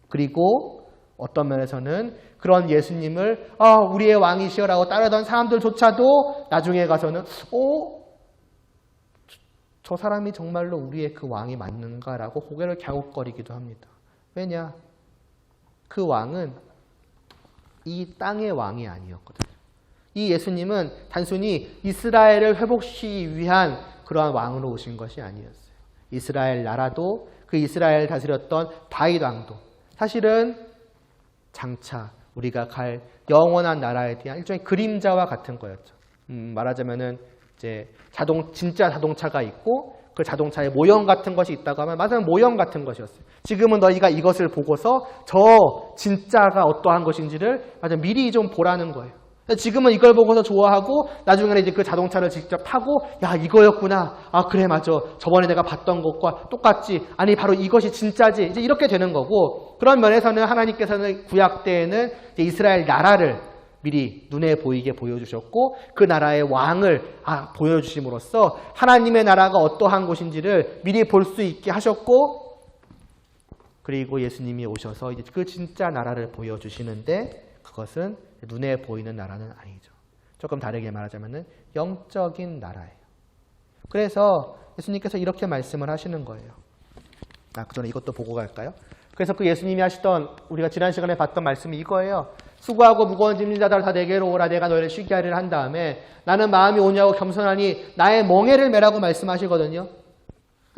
그리고 어떤 면에서는 그런 예수님을 우리의 왕이시여라고 따르던 사람들조차도 나중에 가서는 저 사람이 정말로 우리의 그 왕이 맞는가라고 고개를 갸웃거리기도 합니다. 왜냐? 그 왕은 이 땅의 왕이 아니었거든요. 이 예수님은 단순히 이스라엘을 회복시키기 위한 그러한 왕으로 오신 것이 아니었어요. 이스라엘 나라도 그 이스라엘 다스렸던 다윗 왕도 사실은 장차 우리가 갈 영원한 나라에 대한 일종의 그림자와 같은 거였죠. 말하자면은 이제 진짜 자동차가 있고 그 자동차에 모형 같은 것이 있다고 하면 맞아요, 모형 같은 것이었어요. 지금은 너희가 이것을 보고서 저 진짜가 어떠한 것인지를 미리 좀 보라는 거예요. 지금은 이걸 보고서 좋아하고 나중에는 이제 그 자동차를 직접 타고 야 이거였구나. 그래 맞아. 저번에 내가 봤던 것과 똑같지. 아니 바로 이것이 진짜지. 이제 이렇게 되는 거고 그런 면에서는 하나님께서는 구약 때에는 이스라엘 나라를 미리 눈에 보이게 보여주셨고 그 나라의 왕을 보여주심으로써 하나님의 나라가 어떠한 곳인지를 미리 볼 수 있게 하셨고 그리고 예수님이 오셔서 이제 그 진짜 나라를 보여주시는데 그것은 눈에 보이는 나라는 아니죠. 조금 다르게 말하자면 영적인 나라예요. 그래서 예수님께서 이렇게 말씀을 하시는 거예요. 그 전에 이것도 보고 갈까요? 그래서 그 예수님이 하시던 우리가 지난 시간에 봤던 말씀이 이거예요. 수고하고 무거운 짐진 자들 다 내게로 오라 내가 너희를 쉬게 하리라 한 다음에 나는 마음이 오냐고 겸손하니 나의 멍에를 메라고 말씀하시거든요.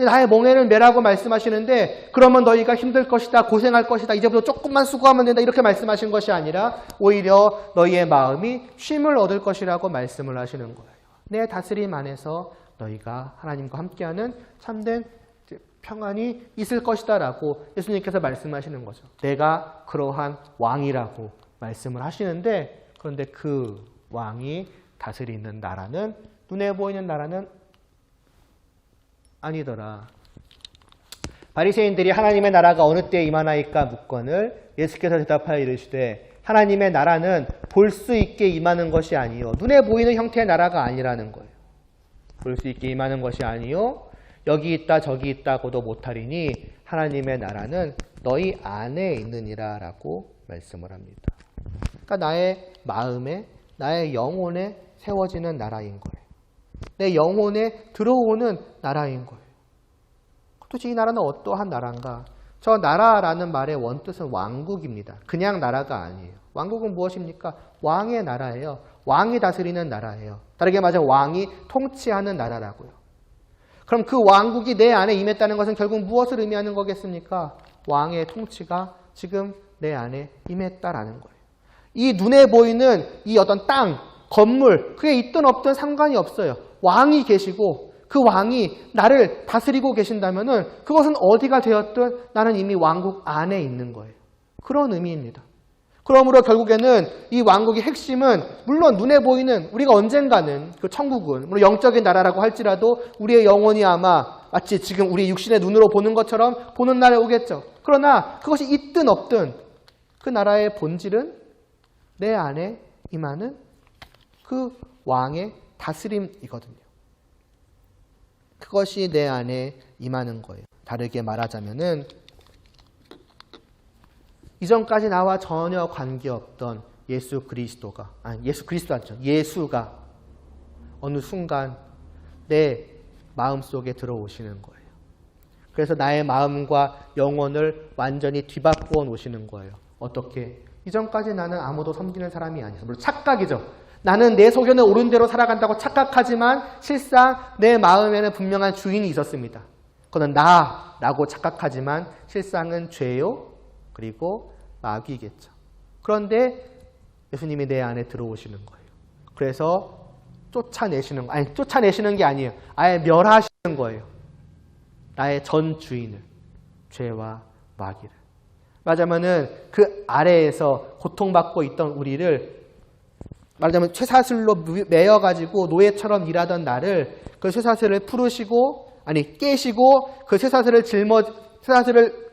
나의 멍에를 메라고 말씀하시는데 그러면 너희가 힘들 것이다 고생할 것이다 이제부터 조금만 수고하면 된다 이렇게 말씀하신 것이 아니라 오히려 너희의 마음이 쉼을 얻을 것이라고 말씀을 하시는 거예요. 내 다스림 안에서 너희가 하나님과 함께하는 참된 평안이 있을 것이다 라고 예수님께서 말씀하시는 거죠. 내가 그러한 왕이라고 말씀을 하시는데 그런데 그 왕이 다스리는 나라는 눈에 보이는 나라는 아니더라. 바리새인들이 하나님의 나라가 어느 때에 임하나이까 묻거늘 예수께서 대답하여 이르시되 하나님의 나라는 볼 수 있게 임하는 것이 아니요 눈에 보이는 형태의 나라가 아니라는 거예요. 볼 수 있게 임하는 것이 아니요 여기 있다 저기 있다고도 못하리니 하나님의 나라는 너희 안에 있느니라 라고 말씀을 합니다. 그러니까 나의 마음에 나의 영혼에 세워지는 나라인 거예요. 내 영혼에 들어오는 나라인 거예요. 도대체 이 나라는 어떠한 나라인가? 저 나라라는 말의 원뜻은 왕국입니다. 그냥 나라가 아니에요. 왕국은 무엇입니까? 왕의 나라예요. 왕이 다스리는 나라예요. 다르게 말하면 왕이 통치하는 나라라고요. 그럼 그 왕국이 내 안에 임했다는 것은 결국 무엇을 의미하는 거겠습니까? 왕의 통치가 지금 내 안에 임했다라는 거예요. 이 눈에 보이는 이 어떤 땅, 건물, 그게 있든 없든 상관이 없어요. 왕이 계시고 그 왕이 나를 다스리고 계신다면은 그것은 어디가 되었든 나는 이미 왕국 안에 있는 거예요. 그런 의미입니다. 그러므로 결국에는 이 왕국의 핵심은 물론 눈에 보이는 우리가 언젠가는 그 천국은 물론 영적인 나라라고 할지라도 우리의 영혼이 아마 마치 지금 우리 육신의 눈으로 보는 것처럼 보는 날에 오겠죠. 그러나 그것이 있든 없든 그 나라의 본질은 내 안에 임하는 그 왕의 다스림이거든요. 그것이 내 안에 임하는 거예요. 다르게 말하자면은 이전까지 나와 전혀 관계없던 예수 그리스도가 예수가 어느 순간 내 마음속에 들어오시는 거예요. 그래서 나의 마음과 영혼을 완전히 뒤바꾸어 놓으시는 거예요. 어떻게? 이전까지 나는 아무도 섬기는 사람이 아니었어. 물론 착각이죠. 나는 내 소견에 옳은 대로 살아간다고 착각하지만 실상 내 마음에는 분명한 주인이 있었습니다. 그건 나라고 착각하지만 실상은 죄요. 그리고 마귀겠죠. 그런데 예수님이 내 안에 들어오시는 거예요. 그래서 쫓아내시는 게 아니에요. 아예 멸하시는 거예요. 나의 전 주인을, 죄와 마귀를. 말하자면은 그 아래에서 고통받고 있던 우리를 말하자면 쇠사슬로 매여가지고 노예처럼 일하던 나를 그 쇠사슬을 깨시고 그 쇠사슬을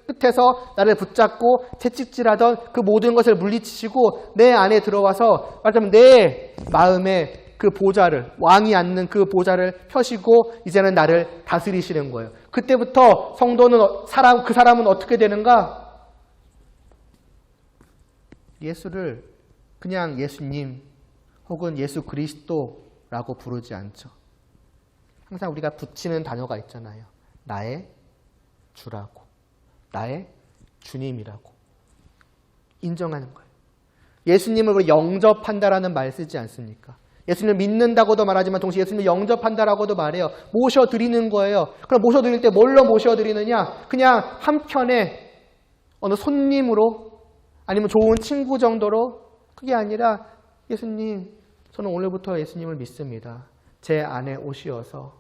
끝에서 나를 붙잡고 채찍질하던 그 모든 것을 물리치시고 내 안에 들어와서 말하자면 내 마음에 그 보좌를 왕이 앉는 그 보좌를 펴시고 이제는 나를 다스리시는 거예요. 그때부터 성도는 그 사람은 어떻게 되는가? 예수를 그냥 예수님 혹은 예수 그리스도라고 부르지 않죠. 항상 우리가 붙이는 단어가 있잖아요. 나의 주라고. 나의 주님이라고. 인정하는 거예요. 예수님을 영접한다라는 말 쓰지 않습니까? 예수님을 믿는다고도 말하지만 동시에 예수님을 영접한다라고도 말해요. 모셔드리는 거예요. 그럼 모셔드릴 때 뭘로 모셔드리느냐? 그냥 한편에 어느 손님으로 아니면 좋은 친구 정도로 그게 아니라 예수님, 저는 오늘부터 예수님을 믿습니다. 제 안에 오시어서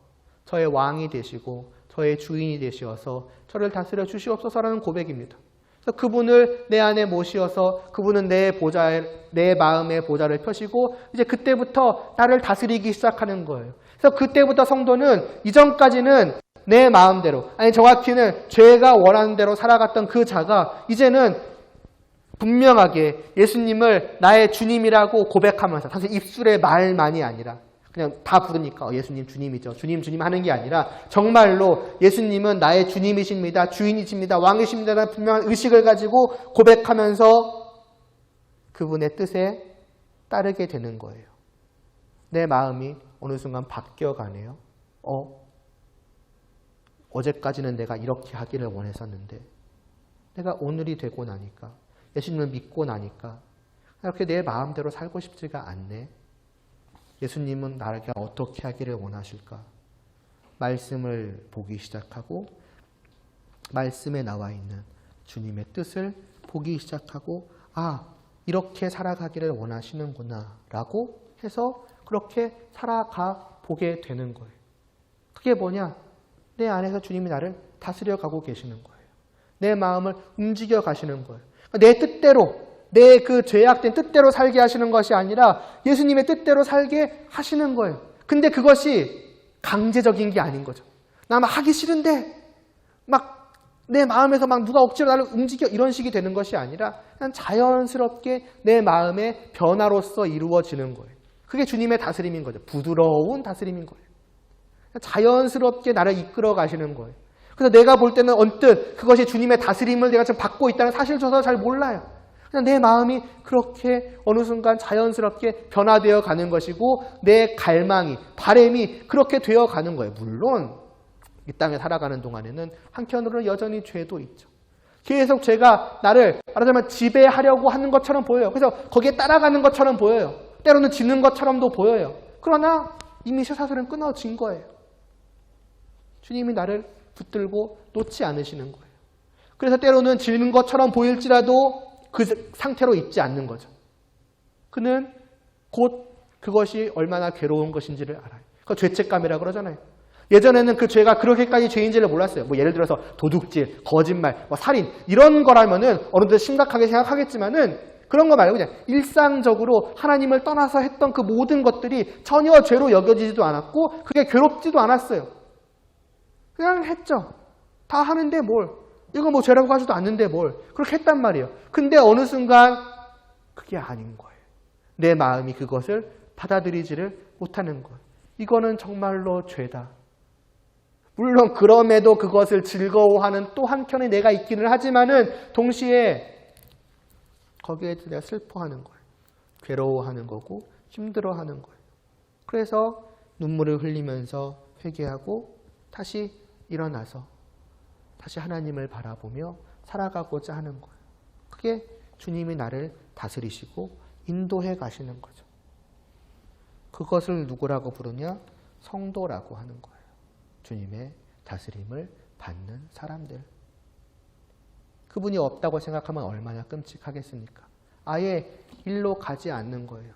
저의 왕이 되시고 저의 주인이 되시어서 저를 다스려 주시옵소서라는 고백입니다. 그래서 그분을 내 안에 모시어서 그분은 내 마음의 보좌를 펴시고 이제 그때부터 나를 다스리기 시작하는 거예요. 그래서 그때부터 성도는 이전까지는 내 마음대로 아니 정확히는 죄가 원하는 대로 살아갔던 그 자가 이제는 분명하게 예수님을 나의 주님이라고 고백하면서 사실 입술의 말만이 아니라 그냥 다 부르니까 예수님 주님이죠. 주님 하는 게 아니라 정말로 예수님은 나의 주님이십니다. 주인이십니다. 왕이십니다라는 분명한 의식을 가지고 고백하면서 그분의 뜻에 따르게 되는 거예요. 내 마음이 어느 순간 바뀌어가네요. 어제까지는 내가 이렇게 하기를 원했었는데 내가 오늘이 되고 나니까 예수님을 믿고 나니까 이렇게 내 마음대로 살고 싶지가 않네. 예수님은 나에게 어떻게 하기를 원하실까? 말씀을 보기 시작하고 말씀에 나와 있는 주님의 뜻을 보기 시작하고 이렇게 살아가기를 원하시는구나 라고 해서 그렇게 살아가 보게 되는 거예요. 그게 뭐냐? 내 안에서 주님이 나를 다스려 가고 계시는 거예요. 내 마음을 움직여 가시는 거예요. 내 뜻대로 내 그 죄악된 뜻대로 살게 하시는 것이 아니라 예수님의 뜻대로 살게 하시는 거예요. 근데 그것이 강제적인 게 아닌 거죠. 나 막 하기 싫은데 막 내 마음에서 막 누가 억지로 나를 움직여 이런 식이 되는 것이 아니라 그냥 자연스럽게 내 마음의 변화로서 이루어지는 거예요. 그게 주님의 다스림인 거죠. 부드러운 다스림인 거예요. 자연스럽게 나를 이끌어 가시는 거예요. 그래서 내가 볼 때는 언뜻 그것이 주님의 다스림을 내가 지금 받고 있다는 사실조차 잘 몰라요. 그냥 내 마음이 그렇게 어느 순간 자연스럽게 변화되어 가는 것이고 내 갈망이, 바람이 그렇게 되어 가는 거예요. 물론 이 땅에 살아가는 동안에는 한편으로는 여전히 죄도 있죠. 계속 죄가 나를 말하자면 지배하려고 하는 것처럼 보여요. 그래서 거기에 따라가는 것처럼 보여요. 때로는 지는 것처럼도 보여요. 그러나 이미 쇠사슬은 끊어진 거예요. 주님이 나를 붙들고 놓지 않으시는 거예요. 그래서 때로는 지는 것처럼 보일지라도 그 상태로 있지 않는 거죠. 그는 곧 그것이 얼마나 괴로운 것인지를 알아요. 그 죄책감이라고 그러잖아요. 예전에는 그 죄가 그렇게까지 죄인지를 몰랐어요. 뭐 예를 들어서 도둑질, 거짓말, 뭐 살인 이런 거라면은 어느 정도 심각하게 생각하겠지만은 그런 거 말고 그냥 일상적으로 하나님을 떠나서 했던 그 모든 것들이 전혀 죄로 여겨지지도 않았고 그게 괴롭지도 않았어요. 그냥 했죠. 다 하는데 뭘. 이거 뭐 죄라고 하지도 않는데 뭘. 그렇게 했단 말이에요. 근데 어느 순간 그게 아닌 거예요. 내 마음이 그것을 받아들이지를 못하는 거예요. 이거는 정말로 죄다. 물론 그럼에도 그것을 즐거워하는 또 한켠에 내가 있기는 하지만은 동시에 거기에 내가 슬퍼하는 거예요. 괴로워하는 거고 힘들어하는 거예요. 그래서 눈물을 흘리면서 회개하고 다시 일어나서 다시 하나님을 바라보며 살아가고자 하는 거예요. 그게 주님이 나를 다스리시고 인도해 가시는 거죠. 그것을 누구라고 부르냐? 성도라고 하는 거예요. 주님의 다스림을 받는 사람들. 그분이 없다고 생각하면 얼마나 끔찍하겠습니까? 아예 일로 가지 않는 거예요.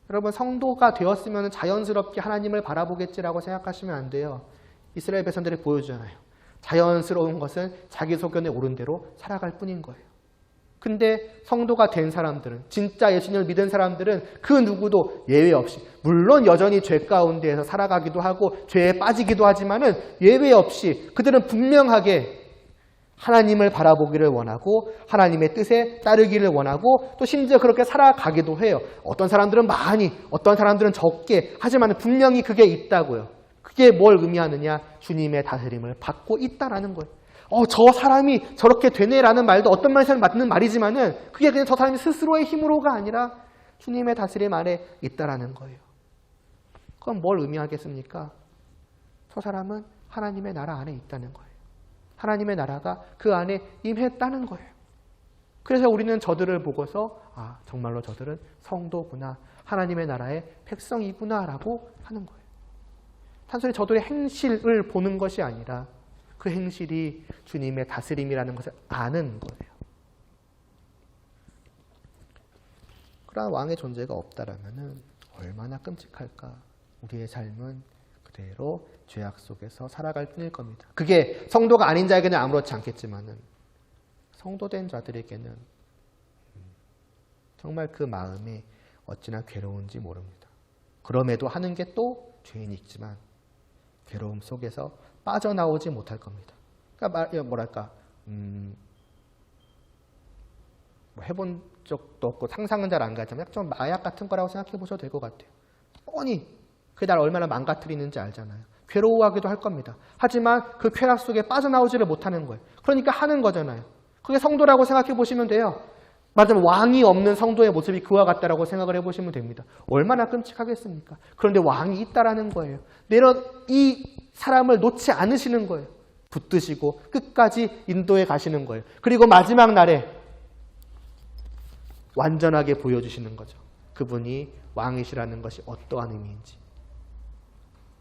여러분 성도가 되었으면 자연스럽게 하나님을 바라보겠지라고 생각하시면 안 돼요. 이스라엘 백성들이 보여주잖아요. 자연스러운 것은 자기 소견에 오른 대로 살아갈 뿐인 거예요. 근데 성도가 된 사람들은, 진짜 예수님을 믿은 사람들은 그 누구도 예외 없이, 물론 여전히 죄 가운데에서 살아가기도 하고 죄에 빠지기도 하지만은 예외 없이 그들은 분명하게 하나님을 바라보기를 원하고 하나님의 뜻에 따르기를 원하고 또 심지어 그렇게 살아가기도 해요. 어떤 사람들은 많이, 어떤 사람들은 적게, 하지만 분명히 그게 있다고요. 그게 뭘 의미하느냐? 주님의 다스림을 받고 있다라는 거예요. 저 사람이 저렇게 되네라는 말도 어떤 말에서는 맞는 말이지만은 그게 그냥 저 사람이 스스로의 힘으로가 아니라 주님의 다스림 안에 있다라는 거예요. 그건 뭘 의미하겠습니까? 저 사람은 하나님의 나라 안에 있다는 거예요. 하나님의 나라가 그 안에 임했다는 거예요. 그래서 우리는 저들을 보고서 정말로 저들은 성도구나, 하나님의 나라의 백성이구나라고 하는 거예요. 단순히 저들의 행실을 보는 것이 아니라 그 행실이 주님의 다스림이라는 것을 아는 거예요. 그러한 왕의 존재가 없다라면 얼마나 끔찍할까. 우리의 삶은 그대로 죄악 속에서 살아갈 뿐일 겁니다. 그게 성도가 아닌 자에게는 아무렇지 않겠지만은 성도된 자들에게는 정말 그 마음이 어찌나 괴로운지 모릅니다. 그럼에도 하는 게 또 죄인이 있지만 괴로움 속에서 빠져나오지 못할 겁니다. 그러니까 뭐랄까 해본 적도 없고 상상은 잘 안 가지만 좀 마약 같은 거라고 생각해 보셔도 될 것 같아요. 뻔히 그게 나를 얼마나 망가뜨리는지 알잖아요. 괴로워하기도 할 겁니다. 하지만 그 쾌락 속에 빠져나오지를 못하는 거예요. 그러니까 하는 거잖아요. 그게 성도라고 생각해 보시면 돼요. 말하자면 왕이 없는 성도의 모습이 그와 같다라고 생각을 해보시면 됩니다. 얼마나 끔찍하겠습니까? 그런데 왕이 있다라는 거예요. 이 사람을 놓지 않으시는 거예요. 붙드시고 끝까지 인도해 가시는 거예요. 그리고 마지막 날에 완전하게 보여주시는 거죠. 그분이 왕이시라는 것이 어떠한 의미인지.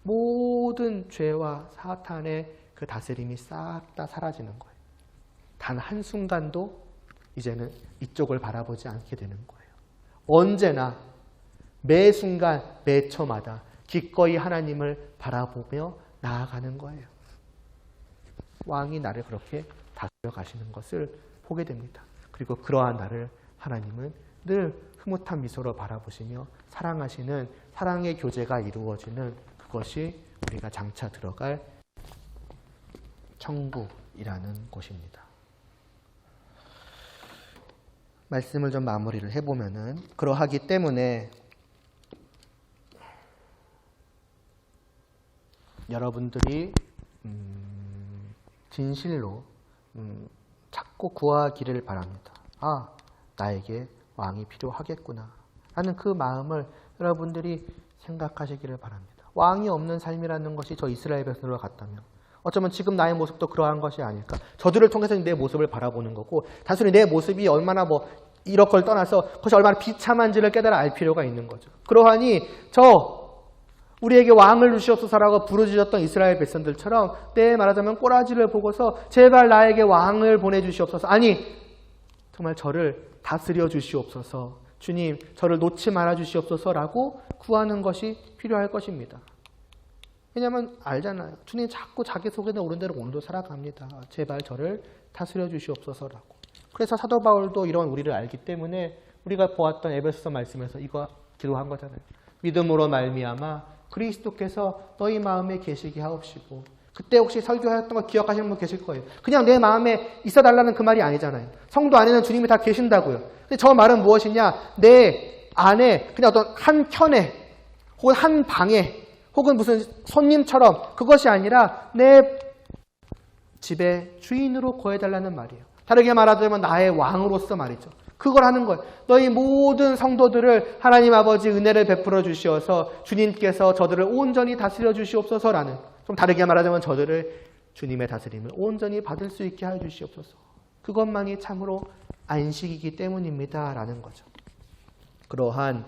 모든 죄와 사탄의 그 다스림이 싹 다 사라지는 거예요. 단 한순간도 이제는 이쪽을 바라보지 않게 되는 거예요. 언제나 매 순간 매 초마다 기꺼이 하나님을 바라보며 나아가는 거예요. 왕이 나를 그렇게 다스려 가시는 것을 보게 됩니다. 그리고 그러한 나를 하나님은 늘 흐뭇한 미소로 바라보시며 사랑하시는 사랑의 교제가 이루어지는 그것이 우리가 장차 들어갈 천국이라는 곳입니다. 말씀을 좀 마무리를 해보면은 그러하기 때문에 여러분들이 진실로 찾고 구하기를 바랍니다. 나에게 왕이 필요하겠구나 라는 그 마음을 여러분들이 생각하시기를 바랍니다. 왕이 없는 삶이라는 것이 저 이스라엘 백성으로 같다면 어쩌면 지금 나의 모습도 그러한 것이 아닐까. 저들을 통해서 내 모습을 바라보는 거고 단순히 내 모습이 얼마나 이렇걸 떠나서 그것이 얼마나 비참한지를 깨달아 알 필요가 있는 거죠. 그러하니 저 우리에게 왕을 주시옵소서라고 부르짖었던 이스라엘 백성들처럼 말하자면 꼬라지를 보고서 제발 나에게 왕을 보내주시옵소서. 아니 정말 저를 다스려 주시옵소서. 주님 저를 놓지 말아 주시옵소서라고 구하는 것이 필요할 것입니다. 왜냐하면 알잖아요. 주님 자꾸 자기 속에 오른 대로 오늘도 살아갑니다. 제발 저를 다스려 주시옵소서라고. 그래서 사도 바울도 이런 우리를 알기 때문에 우리가 보았던 에베소서 말씀에서 이거 기도한 거잖아요. 믿음으로 말미암아 그리스도께서 너희 마음에 계시게 하옵시고. 그때 혹시 설교하였던 거 기억하시는 분 계실 거예요. 그냥 내 마음에 있어달라는 그 말이 아니잖아요. 성도 안에는 주님이 다 계신다고요. 근데 저 말은 무엇이냐? 내 안에 그냥 어떤 한 켠에 혹은 한 방에 혹은 무슨 손님처럼 그것이 아니라 내 집의 주인으로 거해달라는 말이에요. 다르게 말하자면 나의 왕으로서 말이죠. 그걸 하는 거예요. 너희 모든 성도들을 하나님 아버지 은혜를 베풀어 주시어서 주님께서 저들을 온전히 다스려 주시옵소서라는, 좀 다르게 말하자면 저들을 주님의 다스림을 온전히 받을 수 있게 하여 주시옵소서. 그것만이 참으로 안식이기 때문입니다 라는 거죠. 그러한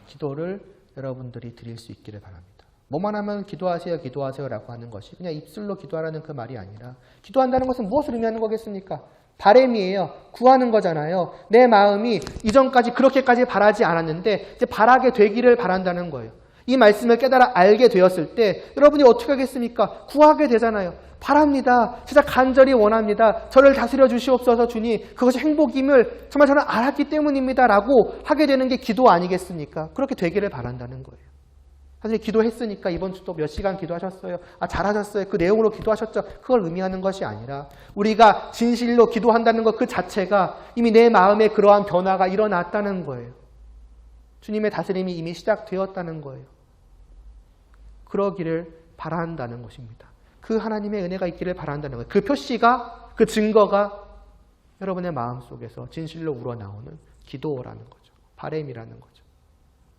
기도를 여러분들이 드릴 수 있기를 바랍니다. 뭐만 하면 기도하세요 기도하세요라고 하는 것이 그냥 입술로 기도하라는 그 말이 아니라, 기도한다는 것은 무엇을 의미하는 거겠습니까? 바람이에요. 구하는 거잖아요. 내 마음이 이전까지 그렇게까지 바라지 않았는데 이제 바라게 되기를 바란다는 거예요. 이 말씀을 깨달아 알게 되었을 때 여러분이 어떻게 하겠습니까? 구하게 되잖아요. 바랍니다. 진짜 간절히 원합니다. 저를 다스려 주시옵소서 주님. 그것이 행복임을 정말 저는 알았기 때문입니다 라고 하게 되는 게 기도 아니겠습니까? 그렇게 되기를 바란다는 거예요. 사실 기도했으니까 이번 주 또 몇 시간 기도하셨어요. 잘하셨어요. 그 내용으로 기도하셨죠. 그걸 의미하는 것이 아니라 우리가 진실로 기도한다는 것 그 자체가 이미 내 마음에 그러한 변화가 일어났다는 거예요. 주님의 다스림이 이미 시작되었다는 거예요. 그러기를 바란다는 것입니다. 그 하나님의 은혜가 있기를 바란다는 거예요. 그 표시가, 그 증거가 여러분의 마음속에서 진실로 우러나오는 기도라는 거죠. 바람이라는 거죠.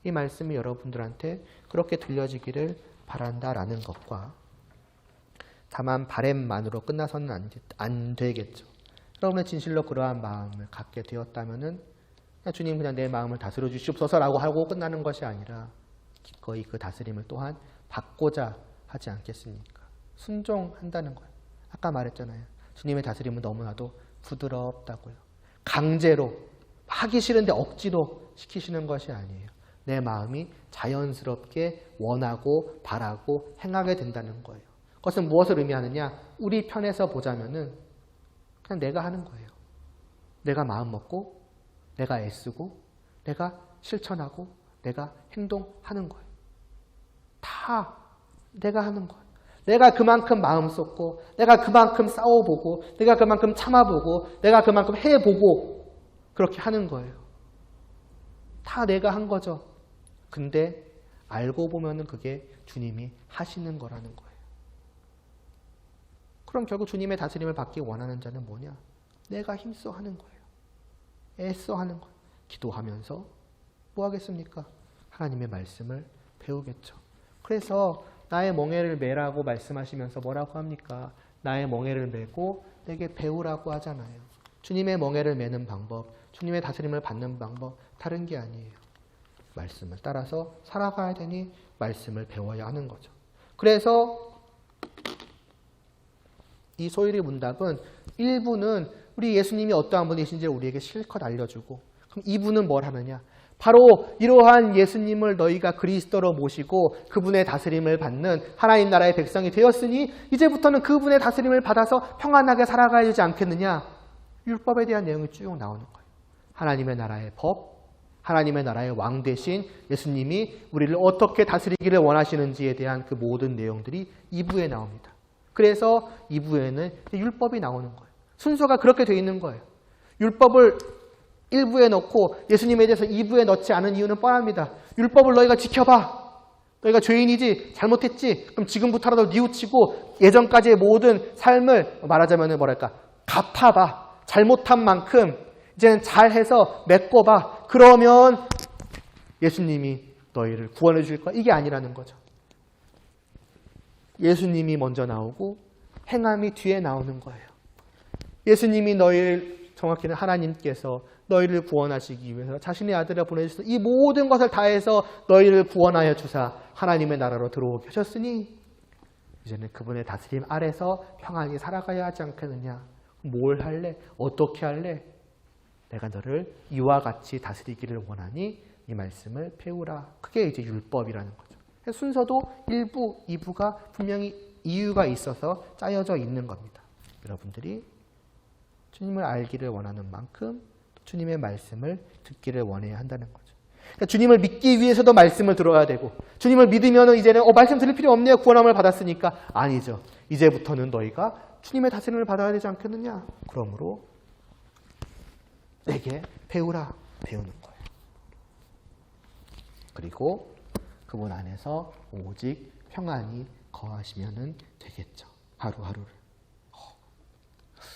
이 말씀이 여러분들한테 그렇게 들려지기를 바란다라는 것과, 다만 바람만으로 끝나서는 안 되겠죠. 여러분의 진실로 그러한 마음을 갖게 되었다면은 주님 그냥 내 마음을 다스려 주시옵소서라고 하고 끝나는 것이 아니라 기꺼이 그 다스림을 또한 받고자 하지 않겠습니까? 순종한다는 거예요. 아까 말했잖아요. 주님의 다스림은 너무나도 부드럽다고요. 강제로 하기 싫은데 억지로 시키시는 것이 아니에요. 내 마음이 자연스럽게 원하고 바라고 행하게 된다는 거예요. 그것은 무엇을 의미하느냐? 우리 편에서 보자면은 그냥 내가 하는 거예요. 내가 마음 먹고, 내가 애쓰고, 내가 실천하고, 내가 행동하는 거예요. 다 내가 하는 거예요. 내가 그만큼 마음 쏟고, 내가 그만큼 싸워보고, 내가 그만큼 참아보고, 내가 그만큼 해보고 그렇게 하는 거예요. 다 내가 한 거죠. 근데 알고 보면은 그게 주님이 하시는 거라는 거예요. 그럼 결국 주님의 다스림을 받기 원하는 자는 뭐냐? 내가 힘써 하는 거예요. 애써 하는 거예요. 기도하면서 뭐 하겠습니까? 하나님의 말씀을 배우겠죠. 그래서 나의 멍에를 메라고 말씀하시면서 뭐라고 합니까? 나의 멍에를 메고 내게 배우라고 하잖아요. 주님의 멍에를 메는 방법, 주님의 다스림을 받는 방법 다른 게 아니에요. 말씀을 따라서 살아가야 되니 말씀을 배워야 하는 거죠. 그래서 이 소율의 문답은 1부는 우리 예수님이 어떠한 분이신지를 우리에게 실컷 알려주고, 그럼 2부는 뭘 하느냐? 바로 이러한 예수님을 너희가 그리스도로 모시고 그분의 다스림을 받는 하나님 나라의 백성이 되었으니 이제부터는 그분의 다스림을 받아서 평안하게 살아가야 되지 않겠느냐? 율법에 대한 내용이 쭉 나오는 거예요. 하나님의 나라의 법, 하나님의 나라의 왕 되신 예수님이 우리를 어떻게 다스리기를 원하시는지에 대한 그 모든 내용들이 2부에 나옵니다. 그래서 2부에는 율법이 나오는 거예요. 순서가 그렇게 되어 있는 거예요. 율법을 1부에 넣고 예수님에 대해서 2부에 넣지 않은 이유는 뻔합니다. 율법을 너희가 지켜봐. 너희가 죄인이지, 잘못했지. 그럼 지금부터라도 뉘우치고 예전까지의 모든 삶을 말하자면 뭐랄까, 갚아봐. 잘못한 만큼 이제는 잘해서 메꿔봐. 그러면 예수님이 너희를 구원해 줄 거야. 이게 아니라는 거죠. 예수님이 먼저 나오고 행함이 뒤에 나오는 거예요. 예수님이 너희를, 정확히는 하나님께서 너희를 구원하시기 위해서 자신의 아들을 보내주셔서 이 모든 것을 다해서 너희를 구원하여 주사 하나님의 나라로 들어오게 하셨으니 이제는 그분의 다스림 아래서 평안히 살아가야 하지 않겠느냐. 뭘 할래? 어떻게 할래? 내가 너를 이와 같이 다스리기를 원하니 이 말씀을 배우라. 그게 이제 율법이라는 거죠. 순서도 1부, 2부가 분명히 이유가 있어서 짜여져 있는 겁니다. 여러분들이 주님을 알기를 원하는 만큼 주님의 말씀을 듣기를 원해야 한다는 거죠. 그러니까 주님을 믿기 위해서도 말씀을 들어야 되고 주님을 믿으면 이제는 말씀 들을 필요 없네요. 구원함을 받았으니까. 아니죠. 이제부터는 너희가 주님의 다스림을 받아야 되지 않겠느냐. 그러므로 내게 배우라. 배우는 거예요. 그리고 그분 안에서 오직 평안히 거하시면 되겠죠. 하루하루를.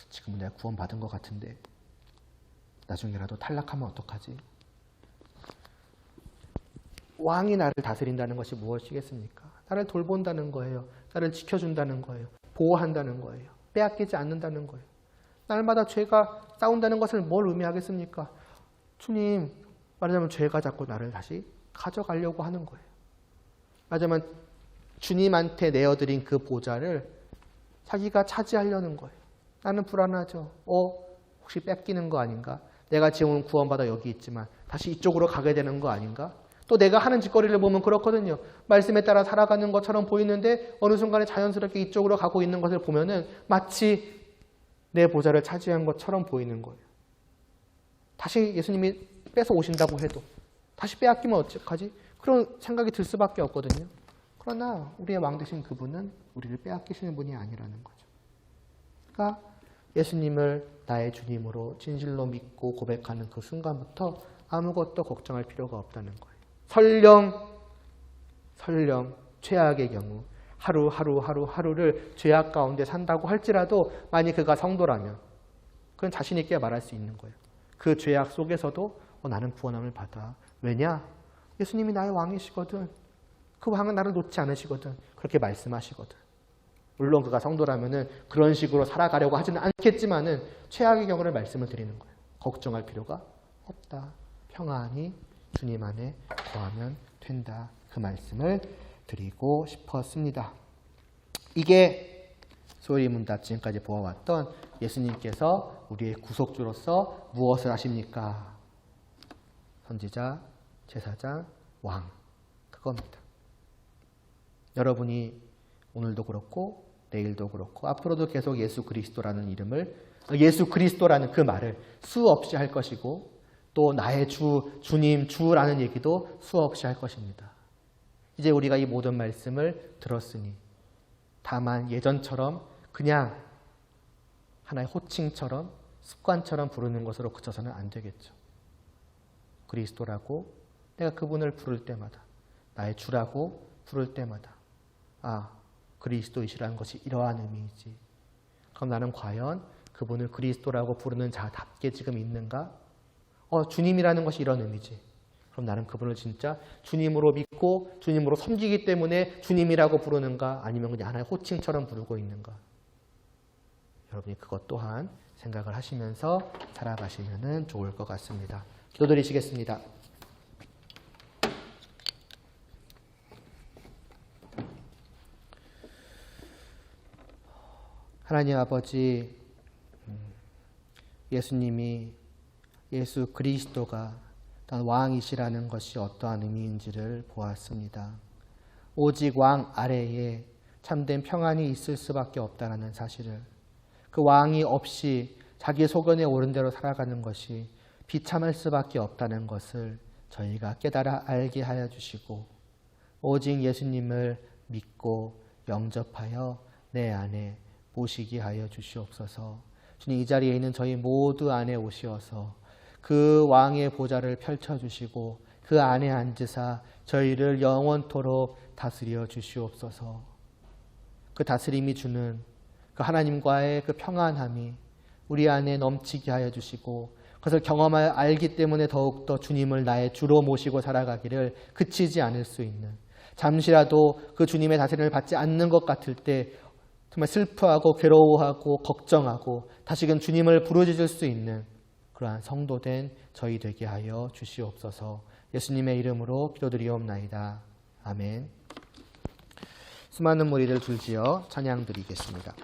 지금은 내가 구원받은 것 같은데 나중에라도 탈락하면 어떡하지? 왕이 나를 다스린다는 것이 무엇이겠습니까? 나를 돌본다는 거예요. 나를 지켜준다는 거예요. 보호한다는 거예요. 빼앗기지 않는다는 거예요. 날마다 죄가 싸운다는 것을 뭘 의미하겠습니까? 주님, 말하자면 죄가 자꾸 나를 다시 가져가려고 하는 거예요. 말하자면 주님한테 내어드린 그 보좌를 자기가 차지하려는 거예요. 나는 불안하죠. 혹시 뺏기는 거 아닌가? 내가 지금 구원받아 여기 있지만 다시 이쪽으로 가게 되는 거 아닌가? 또 내가 하는 짓거리를 보면 그렇거든요. 말씀에 따라 살아가는 것처럼 보이는데 어느 순간에 자연스럽게 이쪽으로 가고 있는 것을 보면은 마치 내 보좌를 차지한 것처럼 보이는 거예요. 다시 예수님이 뺏어 오신다고 해도 다시 빼앗기면 어떡하지? 그런 생각이 들 수밖에 없거든요. 그러나 우리의 왕 되신 그분은 우리를 빼앗기시는 분이 아니라는 거죠. 그러니까 예수님을 나의 주님으로 진실로 믿고 고백하는 그 순간부터 아무것도 걱정할 필요가 없다는 거예요. 설령 최악의 경우 하루를 죄악 가운데 산다고 할지라도 만약 그가 성도라면 그건 자신 있게 말할 수 있는 거예요. 그 죄악 속에서도 나는 구원함을 받아. 왜냐? 예수님이 나의 왕이시거든. 그 왕은 나를 놓지 않으시거든. 그렇게 말씀하시거든. 물론 그가 성도라면은 그런 식으로 살아가려고 하지는 않겠지만은 최악의 경우를 말씀을 드리는 거예요. 걱정할 필요가 없다. 평안히 주님 안에 거하면 된다. 그 말씀을 드리고 싶었습니다. 이게 소위 문답 지금까지 보아왔던 예수님께서 우리의 구속주로서 무엇을 하십니까? 선지자, 제사장, 왕. 그겁니다. 여러분이 오늘도 그렇고 내일도 그렇고 앞으로도 계속 예수 그리스도라는 이름을 예수 그리스도라는 그 말을 수없이 할 것이고 또 나의 주, 주님, 주라는 얘기도 수없이 할 것입니다. 이제 우리가 이 모든 말씀을 들었으니 다만 예전처럼 그냥 하나의 호칭처럼 습관처럼 부르는 것으로 그쳐서는 안 되겠죠. 그리스도라고 내가 그분을 부를 때마다 나의 주라고 부를 때마다 그리스도이시라는 것이 이러한 의미이지. 그럼 나는 과연 그분을 그리스도라고 부르는 자답게 지금 있는가? 주님이라는 것이 이런 의미지. 그럼 나는 그분을 진짜 주님으로 믿고 주님으로 섬기기 때문에 주님이라고 부르는가? 아니면 그냥 하나의 호칭처럼 부르고 있는가? 여러분이 그것 또한 생각을 하시면서 살아가시면 좋을 것 같습니다. 기도드리시겠습니다. 하나님 아버지, 예수님이 예수 그리스도가 왕이시라는 것이 어떠한 의미인지를 보았습니다. 오직 왕 아래에 참된 평안이 있을 수밖에 없다는 사실을, 그 왕이 없이 자기 소견에 옳은 대로 살아가는 것이 비참할 수밖에 없다는 것을 저희가 깨달아 알게 하여 주시고 오직 예수님을 믿고 영접하여 내 안에 모시게 하여 주시옵소서. 주님, 이 자리에 있는 저희 모두 안에 오시어서 그 왕의 보좌를 펼쳐주시고 그 안에 앉으사 저희를 영원토록 다스려 주시옵소서. 그 다스림이 주는 그 하나님과의 그 평안함이 우리 안에 넘치게 하여 주시고 그것을 경험하여 알기 때문에 더욱더 주님을 나의 주로 모시고 살아가기를 그치지 않을 수 있는, 잠시라도 그 주님의 다스림을 받지 않는 것 같을 때 정말 슬퍼하고 괴로워하고 걱정하고 다시금 주님을 부르짖을 수 있는 그러한 성도된 저희 되게 하여 주시옵소서. 예수님의 이름으로 기도드리옵나이다. 아멘. 수많은 무리들 줄지어 찬양 드리겠습니다.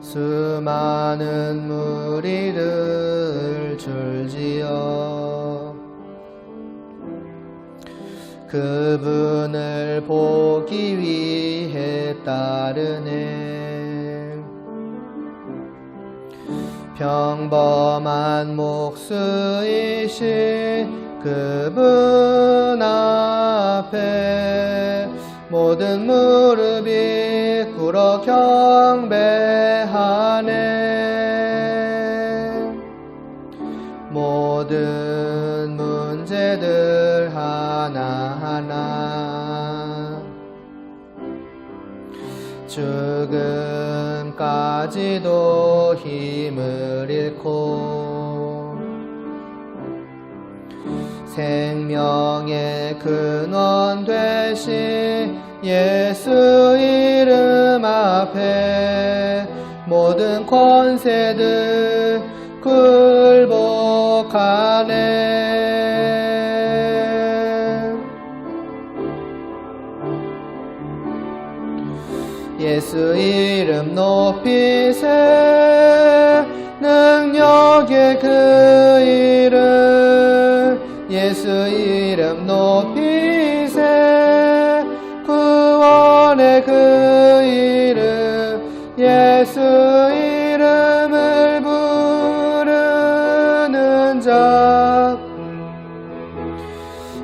수많은 무리들 줄지어 그분을 보기 위해 따르네. 평범한 목수이신 그분 앞에 모든 무릎이 꿇어 경배하네. 모든 문제들 하나하나 죽음까지도 힘을 잃고 생명의 근원 되신 예수 이름 앞에 모든 권세들 굴복하네. 예수 이름 높이세 능력의 그 이름 예수 이름 높이세 구원의 그 이름 예수 이름을 부르는 자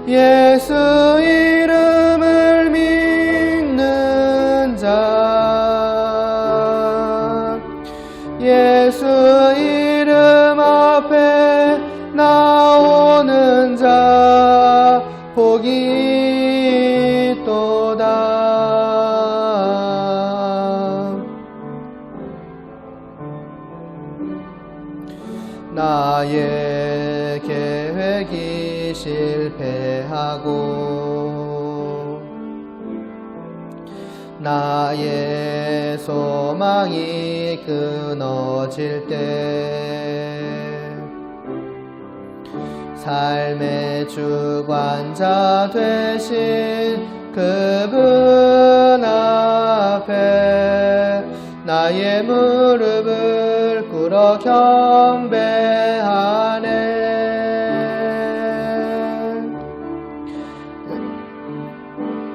예수 이름을 믿는 자 예수 이름 앞에 나오는 자 복이 있도다. 나의 계획이 실패하고 나의 소망이 끊어질 때 삶의 주관자 되신 그분 앞에 나의 무릎을 꿇어 경배하네.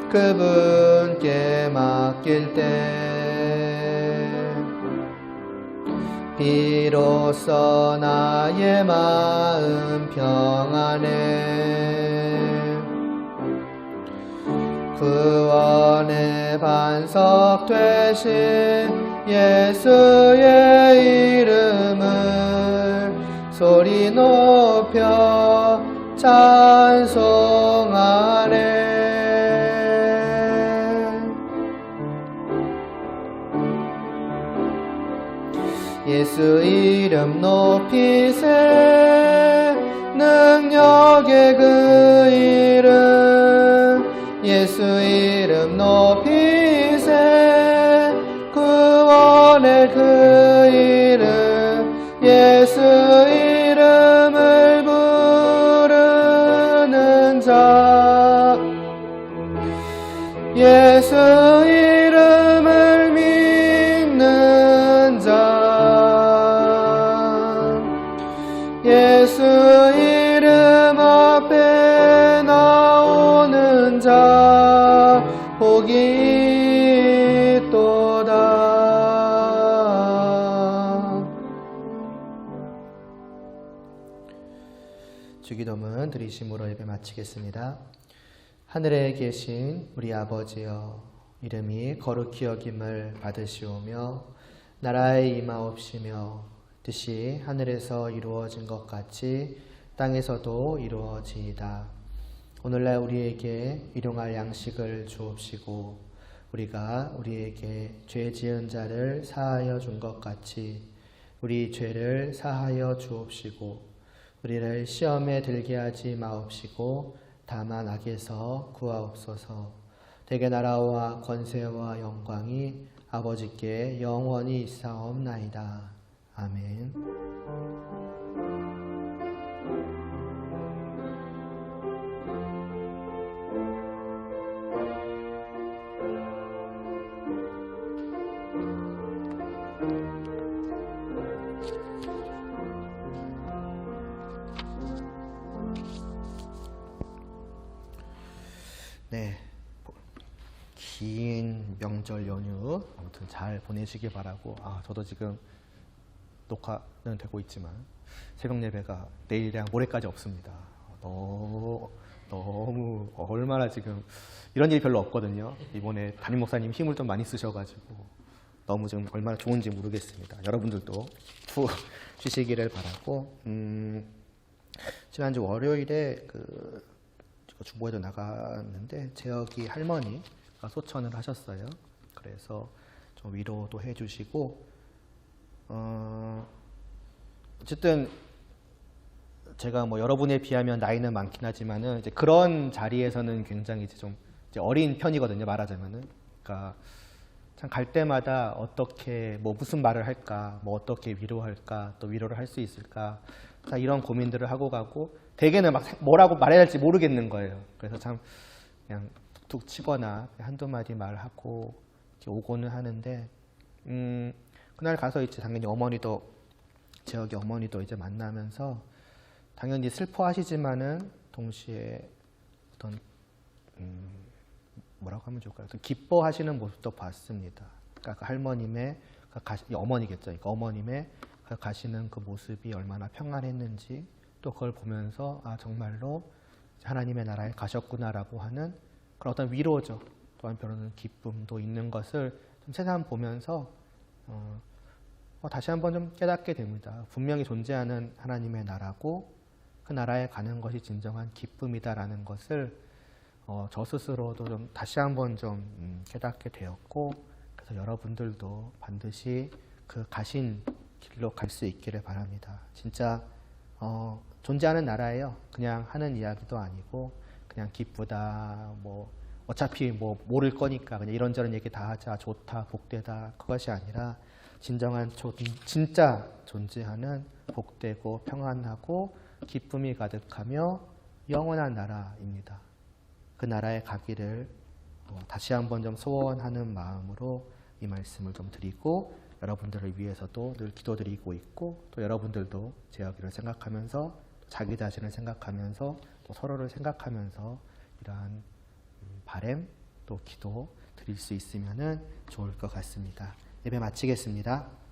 그분께 맡길 때 비로소 나의 마음 평안해. 구원의 반석 되신 예수의 이름을 소리 높여 찬송하네. 예수 이름 높이세 능력의 그 이름 예수 이름 높이세 구원의 그 이름 예수 이름을 부르는 자 예수 이름을 믿는 자 예수 이름 앞에 나오는 자 복이 있도다. 주기도문 드리심으로 예배 마치겠습니다. 하늘에 계신 우리 아버지여 이름이 거룩히 여김을 받으시오며 나라의 임하옵시며 뜻이 하늘에서 이루어진 것 같이 땅에서도 이루어지이다. 오늘날 우리에게 일용할 양식을 주옵시고 우리가 우리에게 죄 지은 자를 사하여 준 것 같이 우리 죄를 사하여 주옵시고 우리를 시험에 들게 하지 마옵시고 다만 악에서 구하옵소서. 대개 나라와 권세와 영광이 아버지께 영원히 있사옵나이다. 아멘. 네, 긴 명절 연휴 아무튼 잘 보내시기 바라고, 저도 지금 녹화는 되고 있지만 새벽 예배가 내일이랑 모레까지 없습니다. 너무 얼마나 지금 이런 일이 별로 없거든요. 이번에 담임 목사님 힘을 좀 많이 쓰셔가지고 너무 좀 얼마나 좋은지 모르겠습니다. 여러분들도 푹 쉬시기를 바라고, 지난주 월요일에 중보에도 나갔는데 재혁이 할머니가 소천을 하셨어요. 그래서 좀 위로도 해주시고, 어쨌든 제가 뭐 여러분에 비하면 나이는 많긴 하지만은 이제 그런 자리에서는 굉장히 좀 이제 어린 편이거든요. 말하자면은, 그러니까 참 갈 때마다 어떻게 뭐 무슨 말을 할까, 뭐 어떻게 위로할까, 또 위로를 할 수 있을까, 다 이런 고민들을 하고 가고, 대개는 막 뭐라고 말해야 할지 모르겠는 거예요. 그래서 참 그냥 툭툭 치거나 한두 마디 말하고 이렇게 오고는 하는데, 그날 가서 이제 당연히 재혁이 어머니도 이제 만나면서 당연히 슬퍼하시지만은 동시에 어떤 뭐라고 하면 좋을까요? 기뻐하시는 모습도 봤습니다. 그러니까 그 할머님의 어머니겠죠. 그러니까 어머님의 가시는 그 모습이 얼마나 평안했는지, 또 그걸 보면서 정말로 하나님의 나라에 가셨구나라고 하는 그런 어떤 위로죠. 또 한편으로는 기쁨도 있는 것을 좀 새삼 보면서 다시 한번 좀 깨닫게 됩니다. 분명히 존재하는 하나님의 나라고 그 나라에 가는 것이 진정한 기쁨이다라는 것을 저 스스로도 좀 다시 한번 좀 깨닫게 되었고, 그래서 여러분들도 반드시 그 가신 길로 갈 수 있기를 바랍니다. 진짜 존재하는 나라예요. 그냥 하는 이야기도 아니고 그냥 기쁘다, 뭐 어차피 뭐 모를 거니까 그냥 이런저런 얘기 다 하자, 좋다, 복되다, 그것이 아니라 진짜 존재하는 복되고 평안하고 기쁨이 가득하며 영원한 나라입니다. 그 나라에 가기를 다시 한번 좀 소원하는 마음으로 이 말씀을 좀 드리고, 여러분들을 위해서도 늘 기도드리고 있고, 또 여러분들도 제 이야기를 생각하면서 자기 자신을 생각하면서 또 서로를 생각하면서 이러한 바램 또 기도 드릴 수 있으면 좋을 것 같습니다. 예배 마치겠습니다.